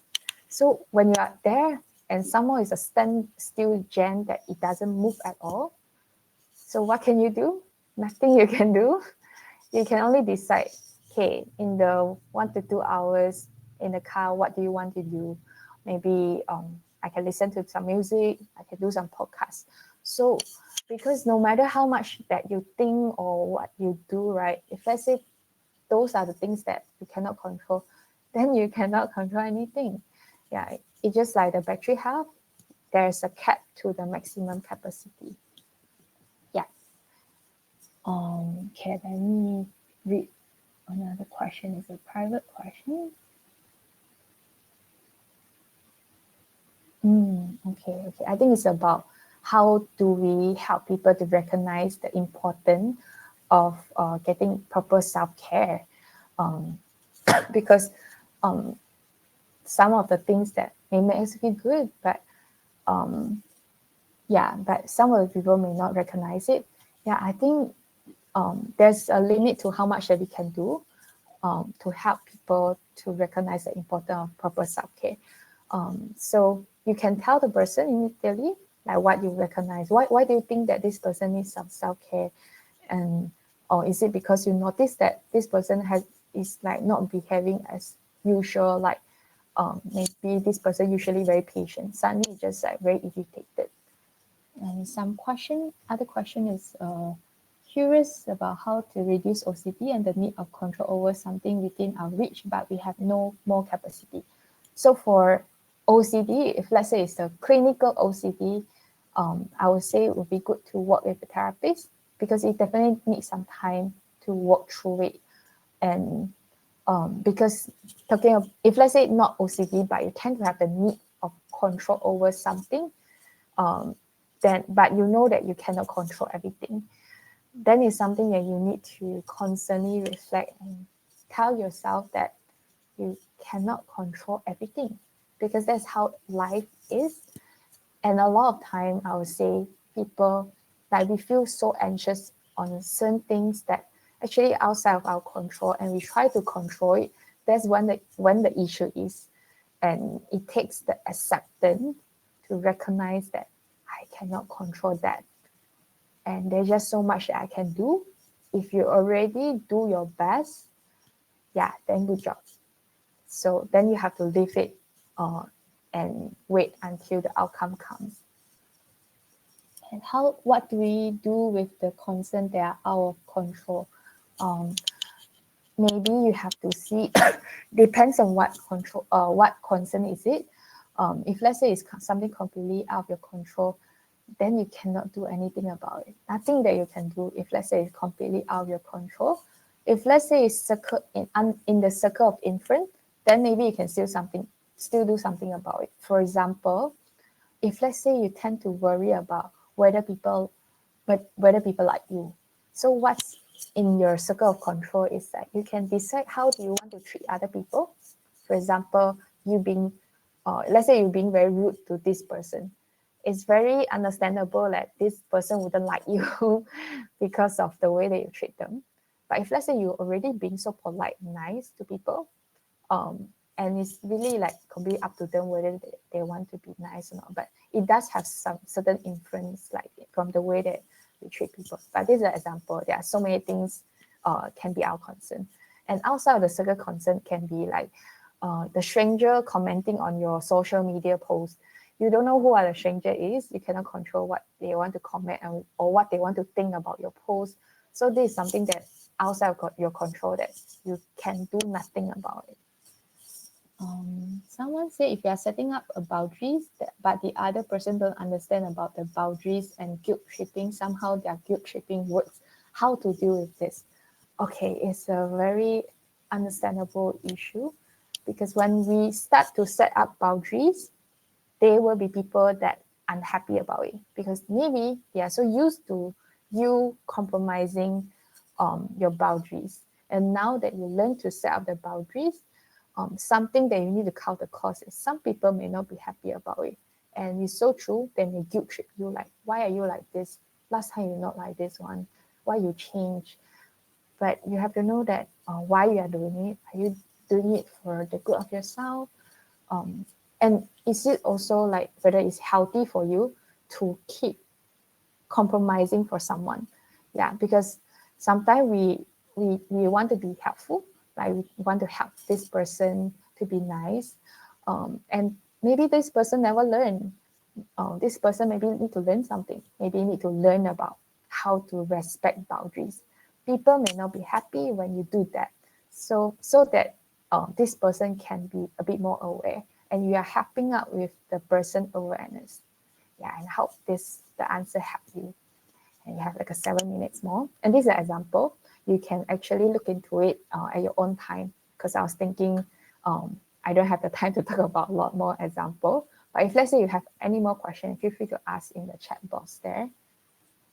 So when you are there and someone is a standstill jam that it doesn't move at all, so what can you do? Nothing you can do. You can only decide, okay, in the 1 to 2 hours in the car, what do you want to do? Maybe I can listen to some music, I can do some podcasts. So because no matter how much that you think or what you do, right, if let's say those are the things that you cannot control, then you cannot control anything. Yeah, it's just like the battery health, there's a cap to the maximum capacity. Yeah. Okay, let me read another question. It's a private question. Okay. I think it's about how do we help people to recognize the importance of getting proper self-care, because some of the things that may make us feel good, but but some of the people may not recognize it. Yeah, I think there's a limit to how much that we can do to help people to recognize the importance of proper self-care. So you can tell the person immediately like what you recognize. Why do you think that this person needs some self-care? And or is it because you notice that this person is like not behaving as usual, like maybe this person usually very patient, suddenly just like very irritated. And other question is curious about how to reduce OCD and the need of control over something within our reach, but we have no more capacity. So for OCD, if let's say it's a clinical OCD, I would say it would be good to work with a therapist because it definitely needs some time to work through it. And because talking of, if let's say not OCD, but you tend to have the need of control over something, then but you know that you cannot control everything, then it's something that you need to constantly reflect and tell yourself that you cannot control everything, because that's how life is. And a lot of time, I would say, people, like, we feel so anxious on certain things that actually outside of our control, and we try to control it. That's when the issue is. And it takes the acceptance to recognize that I cannot control that. And there's just so much that I can do. If you already do your best, yeah, then good job. So then you have to leave it and wait until the outcome comes. And what do we do with the concern that are out of control? Maybe you have to see, depends on what concern is it. If let's say it's something completely out of your control, then you cannot do anything about it. Nothing that you can do if let's say it's completely out of your control. If let's say it's in the circle of influence, then maybe you can still do something about it. For example, if let's say you tend to worry about whether people like you, so what's in your circle of control is that you can decide how do you want to treat other people. For example, let's say you're being very rude to this person. It's very understandable that this person wouldn't like you because of the way that you treat them. But if let's say you're already being so polite and nice to people, and it's really like completely up to them whether they want to be nice or not. But it does have some certain influence, like from the way that we treat people. But this is an example. There are so many things can be our concern. And outside of the circle concern can be like the stranger commenting on your social media post. You don't know who the stranger is. You cannot control what they want to comment or what they want to think about your post. So this is something that outside of your control that you can do nothing about it. Someone said if you are setting up a boundaries, but the other person don't understand about the boundaries and guilt tripping, somehow their guilt tripping works. How to deal with this? Okay, it's a very understandable issue, because when we start to set up boundaries, there will be people that unhappy about it, because maybe they are so used to you compromising your boundaries. And now that you learn to set up the boundaries, something that you need to count the cost is some people may not be happy about it. And it's so true, they may guilt trip you, like, why are you like this? Last time you're not like this one. Why you change? But you have to know that why you are doing it. Are you doing it for the good of yourself? And is it also like whether it's healthy for you to keep compromising for someone? Yeah, because sometimes we want to be helpful, like we want to help this person to be nice, and maybe this person never learned. This person maybe need to learn something. Maybe need to learn about how to respect boundaries. People may not be happy when you do that, so that this person can be a bit more aware, and you are helping out with the person awareness. Yeah, and hope the answer help you. And you have like 7 minutes more. And this is an example. You can actually look into it at your own time, because I was thinking I don't have the time to talk about a lot more example. But if let's say you have any more questions, feel free to ask in the chat box there.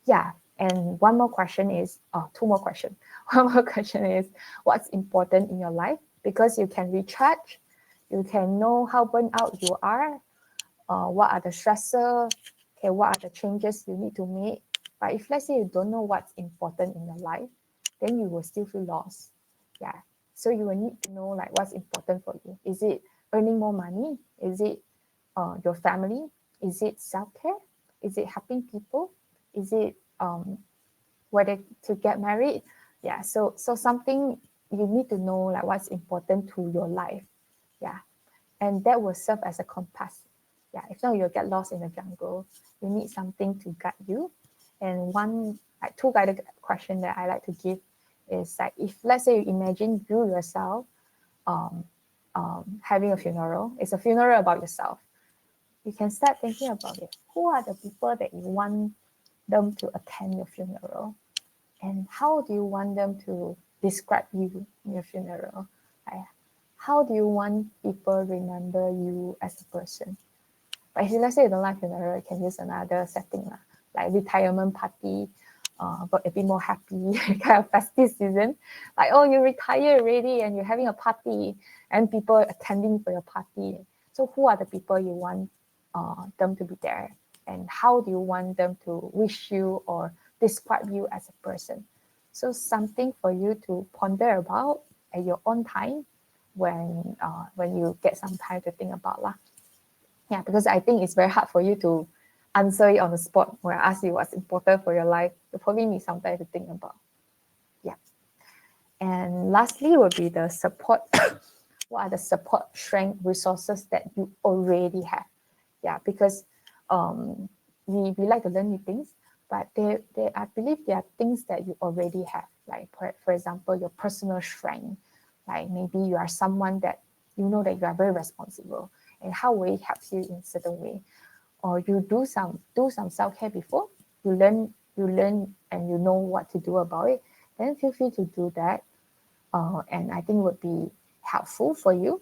Yeah, and one more question is, two more questions. One more question is, what's important in your life? Because you can recharge, you can know how burnt out you are, what are the stressors, okay, what are the changes you need to make. But if let's say you don't know what's important in your life, then you will still feel lost. Yeah. So you will need to know like what's important for you. Is it earning more money? Is it your family? Is it self-care? Is it helping people? Is it whether to get married? Yeah. So something you need to know like what's important to your life. Yeah. And that will serve as a compass. Yeah, if not, you'll get lost in the jungle. You need something to guide you. And two guided question that I like to give is like, if let's say you imagine you yourself having a funeral, it's a funeral about yourself. You can start thinking about it. Who are the people that you want them to attend your funeral? And how do you want them to describe you in your funeral? Like, how do you want people remember you as a person? But if let's say you don't like funeral, you can use another setting like retirement party, but a bit more happy kind of festive season. Like, oh, you retire already and you're having a party and people attending for your party. So who are the people you want them to be there? And how do you want them to wish you or describe you as a person? So something for you to ponder about at your own time when you get some time to think about lah. Yeah, because I think it's very hard for you to answer it on the spot when I ask you what's important for your life. You probably need some time to think about. Yeah. And lastly would be the support. What are the support, strength, resources that you already have? Yeah, because we like to learn new things, but I believe there are things that you already have. Like for example, your personal strength. Like maybe you are someone that you know that you are very responsible, and how will it help you in certain way? Or you do some self-care before, you learn and you know what to do about it, then feel free to do that. And I think would be helpful for you.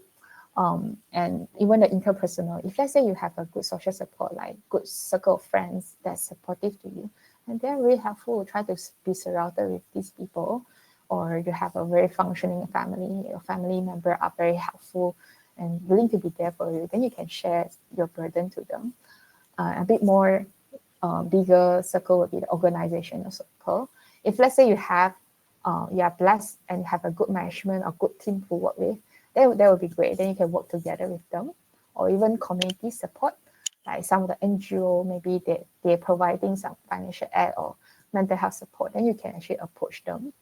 And even the interpersonal, if let's say you have a good social support, like good circle of friends that's supportive to you, and they're really helpful, try to be surrounded with these people. Or you have a very functioning family, your family member are very helpful and willing to be there for you, then you can share your burden to them. A bit more bigger circle would be the organizational circle. If let's say you are blessed and have a good management or good team to work with, that would be great. Then you can work together with them, or even community support, like some of the NGO, maybe they're providing some financial aid or mental health support. Then you can actually approach them.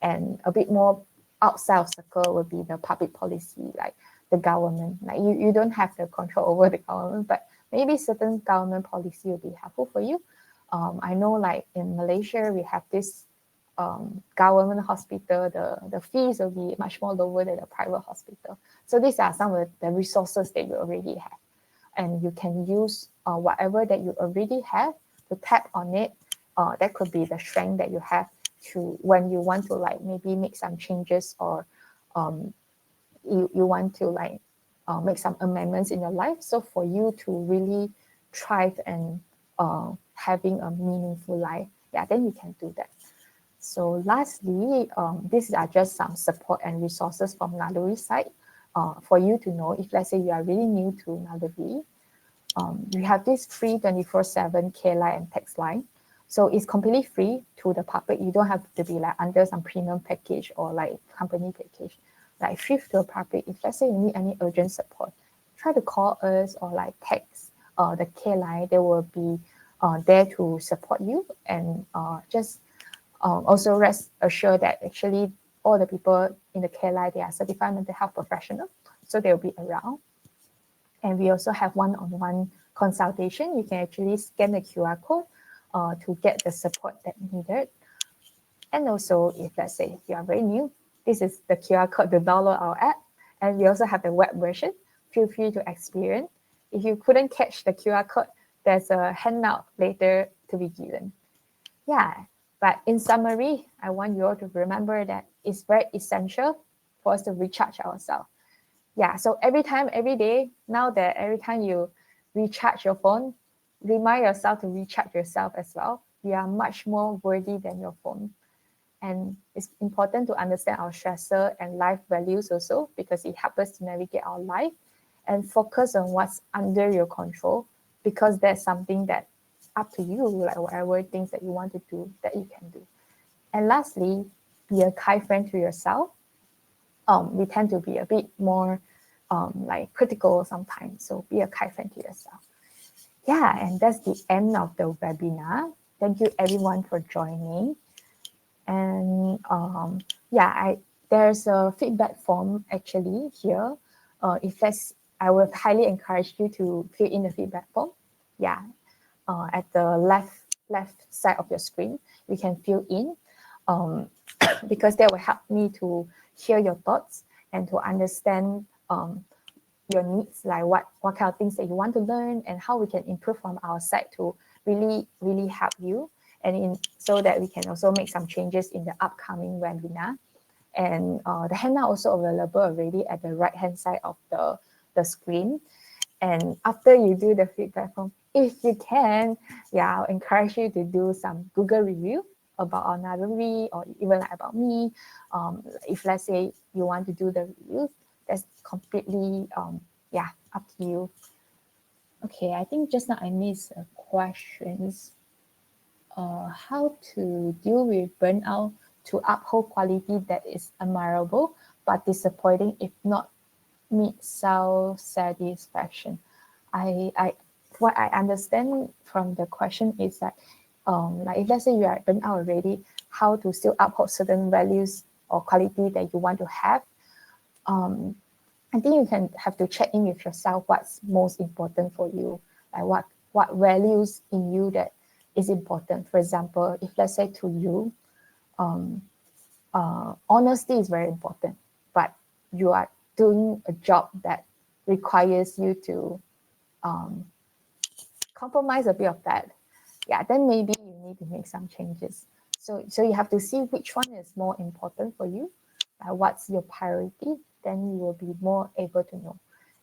And a bit more outside of circle would be the public policy, like the government. Like you don't have the control over the government, but maybe certain government policy will be helpful for you. I know like in Malaysia, we have this government hospital, the fees will be much more lower than a private hospital. So these are some of the resources that you already have. And you can use whatever that you already have to tap on it. That could be the strength that you have to when you want to like maybe make some changes, or you want to like make some amendments in your life. So for you to really thrive and having a meaningful life, yeah, then you can do that. So lastly, these are just some support and resources from Naluri's side for you to know if let's say you are really new to Naluri. We have this free 24/7 care line and text line. So it's completely free to the public. You don't have to be like under some premium package or like company package. Like free to the public. If let's say you need any urgent support, try to call us or like text the care line. They will be there to support you, and just also rest assured that actually all the people in the care line, they are certified mental health professional, so they'll be around. And we also have one-on-one consultation. You can actually scan the QR code to get the support that needed. And also, if let's say you are very new, this is the QR code to download our app. And we also have the web version. Feel free to experience. If you couldn't catch the QR code, there's a handout later to be given. Yeah, but in summary, I want you all to remember that it's very essential for us to recharge ourselves. Yeah, so every day, now that every time you recharge your phone, remind yourself to recharge yourself as well. You are much more worthy than your phone. And it's important to understand our stressor and life values also, because it helps us to navigate our life and focus on what's under your control, because that's something that up to you, like whatever things that you want to do that you can do. And lastly, be a kind friend to yourself. We tend to be a bit more like critical sometimes. So be a kind friend to yourself. Yeah, and that's the end of the webinar. Thank you everyone for joining. And yeah, there's a feedback form actually here. I would highly encourage you to fill in the feedback form. Yeah, at the left side of your screen, you can fill in because that will help me to hear your thoughts and to understand your needs, like what kind of things that you want to learn and how we can improve from our side to really help you. so that we can also make some changes in the upcoming webinar. And the handout also available already at the right hand side of the screen. And after you do the feedback form, if you can, I'll encourage you to do some Google review about our Naluri or even like about me. If let's say you want to do the review, that's completely up to you. Okay, I think just now I missed a questions. How to deal with burnout to uphold quality that is admirable but disappointing if not meet self-satisfaction. What I understand from the question is that like if let's say you are burnt out already, how to still uphold certain values or quality that you want to have. I think you can have to check in with yourself what's most important for you, like what values in you that is important. For example, if let's say to you, honesty is very important, but you are doing a job that requires you to compromise a bit of that, then maybe you need to make some changes. So you have to see which one is more important for you, what's your priority, then you will be more able to know.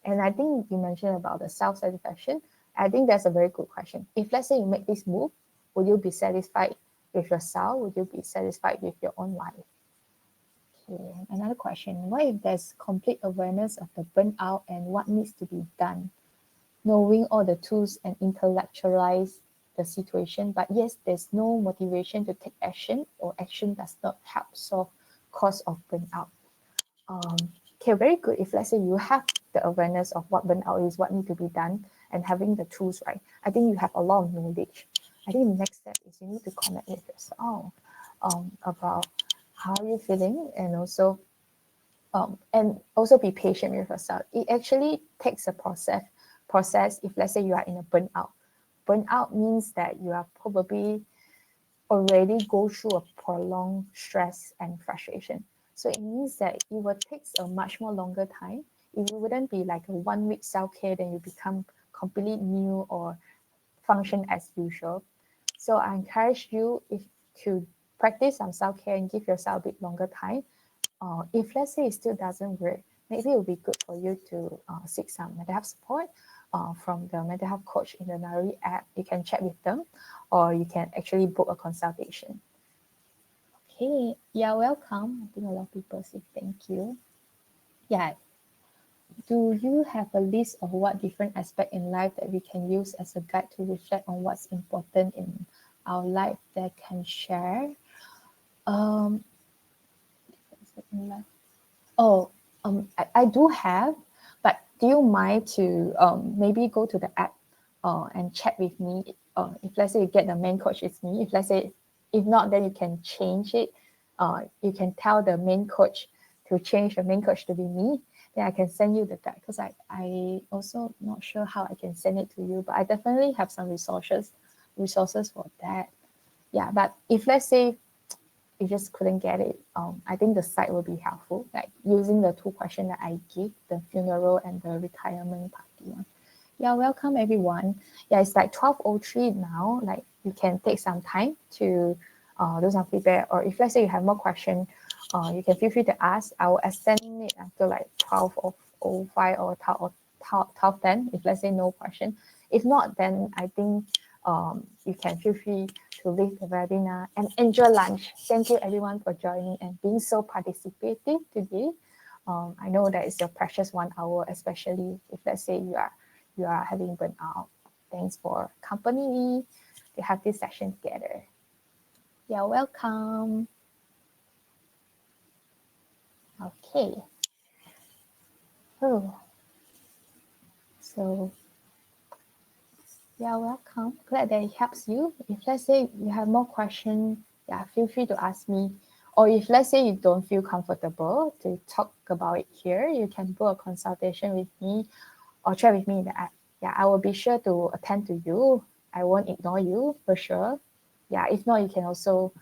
And I think you mentioned about the self-satisfaction. I think that's a very good question. If let's say you make this move, would you be satisfied with yourself? Would you be satisfied with your own life? Okay, another question. What if there's complete awareness of the burnout and what needs to be done? Knowing all the tools and intellectualize the situation, but yes, there's no motivation to take action, or action does not help solve cause of burnout. Okay, very good. If let's say you have the awareness of what burnout is, what need to be done, and having the tools, right? I think you have a lot of knowledge. I think the next step is you need to connect with yourself about how you're feeling, and also be patient with yourself. It actually takes a process. If let's say you are in a burnout means that you are probably already go through a prolonged stress and frustration. So it means that it will take a much more longer time. It wouldn't be like a 1 week self-care, then you become completely new or function as usual. So I encourage you to practice some self-care and give yourself a bit longer time. If let's say it still doesn't work, maybe it would be good for you to seek some mental health support from the mental health coach in the Naluri app. You can chat with them, or you can actually book a consultation. Okay, welcome. I think a lot of people say thank you. Do you have a list of what different aspects in life that we can use as a guide to reflect on what's important in our life that can share? I do have, but do you mind to maybe go to the app and chat with me? If let's say you get the main coach, it's me. If not, then you can change it. You can tell the main coach to change the main coach to be me. Then I can send you the guide, because I also not sure how I can send it to you, but I definitely have some resources for that. Yeah, but if let's say you just couldn't get it, I think the site will be helpful, like using the 2 questions that I give, the funeral and the retirement party one. Welcome everyone. It's like 12:03 now. Like you can take some time to do some feedback, or if let's say you have more questions, you can feel free to ask. I will extend it until like 12:05 or 12:10 if let's say no question. If not, then I think you can feel free to leave the webinar and enjoy lunch. Thank you everyone for joining and being so participative today. I know that it's your precious 1 hour, especially if let's say you are having burnout. Thanks for accompanying me to have this session together. Welcome. Okay. So welcome. Glad that it helps you. If let's say you have more questions, feel free to ask me. Or if let's say you don't feel comfortable to talk about it here, you can book a consultation with me or chat with me in the app. I will be sure to attend to you. I won't ignore you for sure. If not, you can also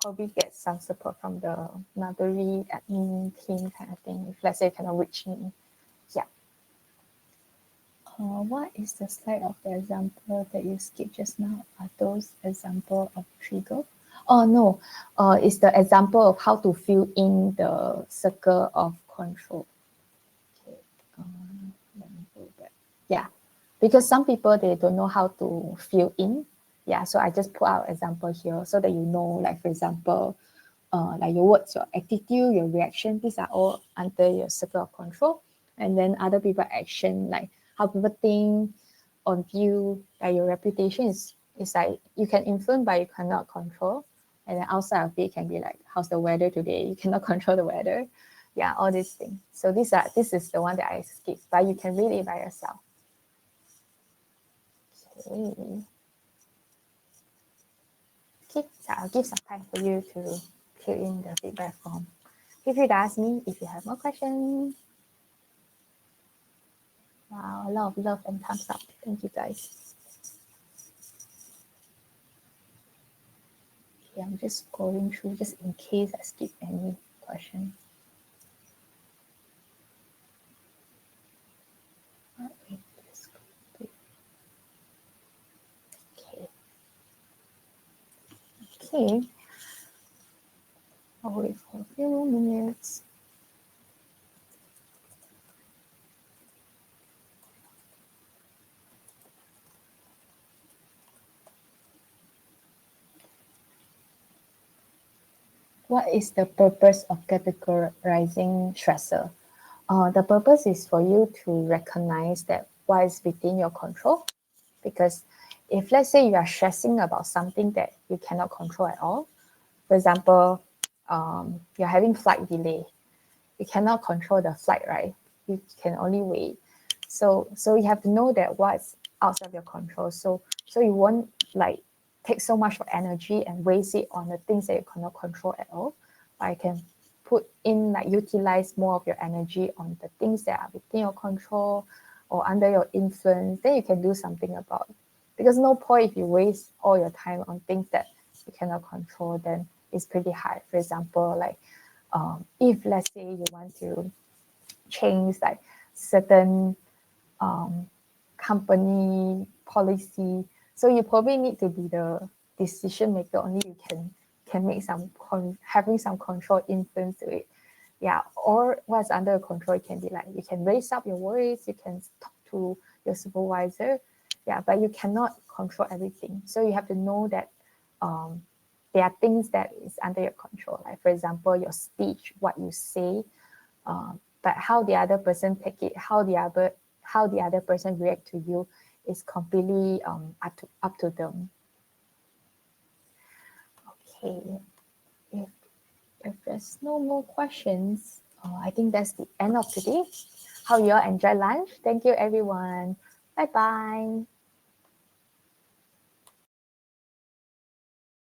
probably get some support from the Naluri admin team kind of thing. If let's say you cannot reach me. What is the slide of the example that you skipped just now? Are those example of trigger? Oh no, it's the example of how to fill in the circle of control. Okay, let me go back. Yeah, because some people they don't know how to fill in. Yeah, so I just put out example here so that you know, like for example, like your words, your attitude, your reaction, these are all under your circle of control. And then other people action, like how people think on you, like your reputation is like you can influence but you cannot control. And then outside of it can be like how's the weather today? You cannot control the weather. Yeah, all these things. So this is the one that I skipped, but you can read it by yourself. Okay. Okay, so I'll give some time for you to fill in the feedback form. Feel free to ask me if you have more questions. Wow, a lot of love and thumbs up. Thank you guys. Okay, I'm just going through just in case I skip any question. Okay. Okay. I'll wait for a few minutes. What is the purpose of categorizing stressor? The purpose is for you to recognize that what is within your control. Because if let's say you are stressing about something that you cannot control at all, for example, you're having flight delay, you cannot control the flight, right? You can only wait. So you have to know that what's outside of your control. So you won't like take so much energy and waste it on the things that you cannot control at all. But I can put in like utilize more of your energy on the things that are within your control or under your influence. Then you can do something about it. Because no point if you waste all your time on things that you cannot control, then it's pretty hard. For example, like if let's say you want to change like certain company policy, so you probably need to be the decision maker. Only you can make some having some control influence to it. Yeah, or what's under your control, it can be like you can raise up your worries, you can talk to your supervisor. Yeah, but you cannot control everything. So you have to know that there are things that is under your control. Like for example, your speech, what you say, but how the other person take it, how the other person react to you is completely up to them. Okay, if there's no more questions, I think that's the end of today. How you all enjoy lunch? Thank you, everyone. Bye bye.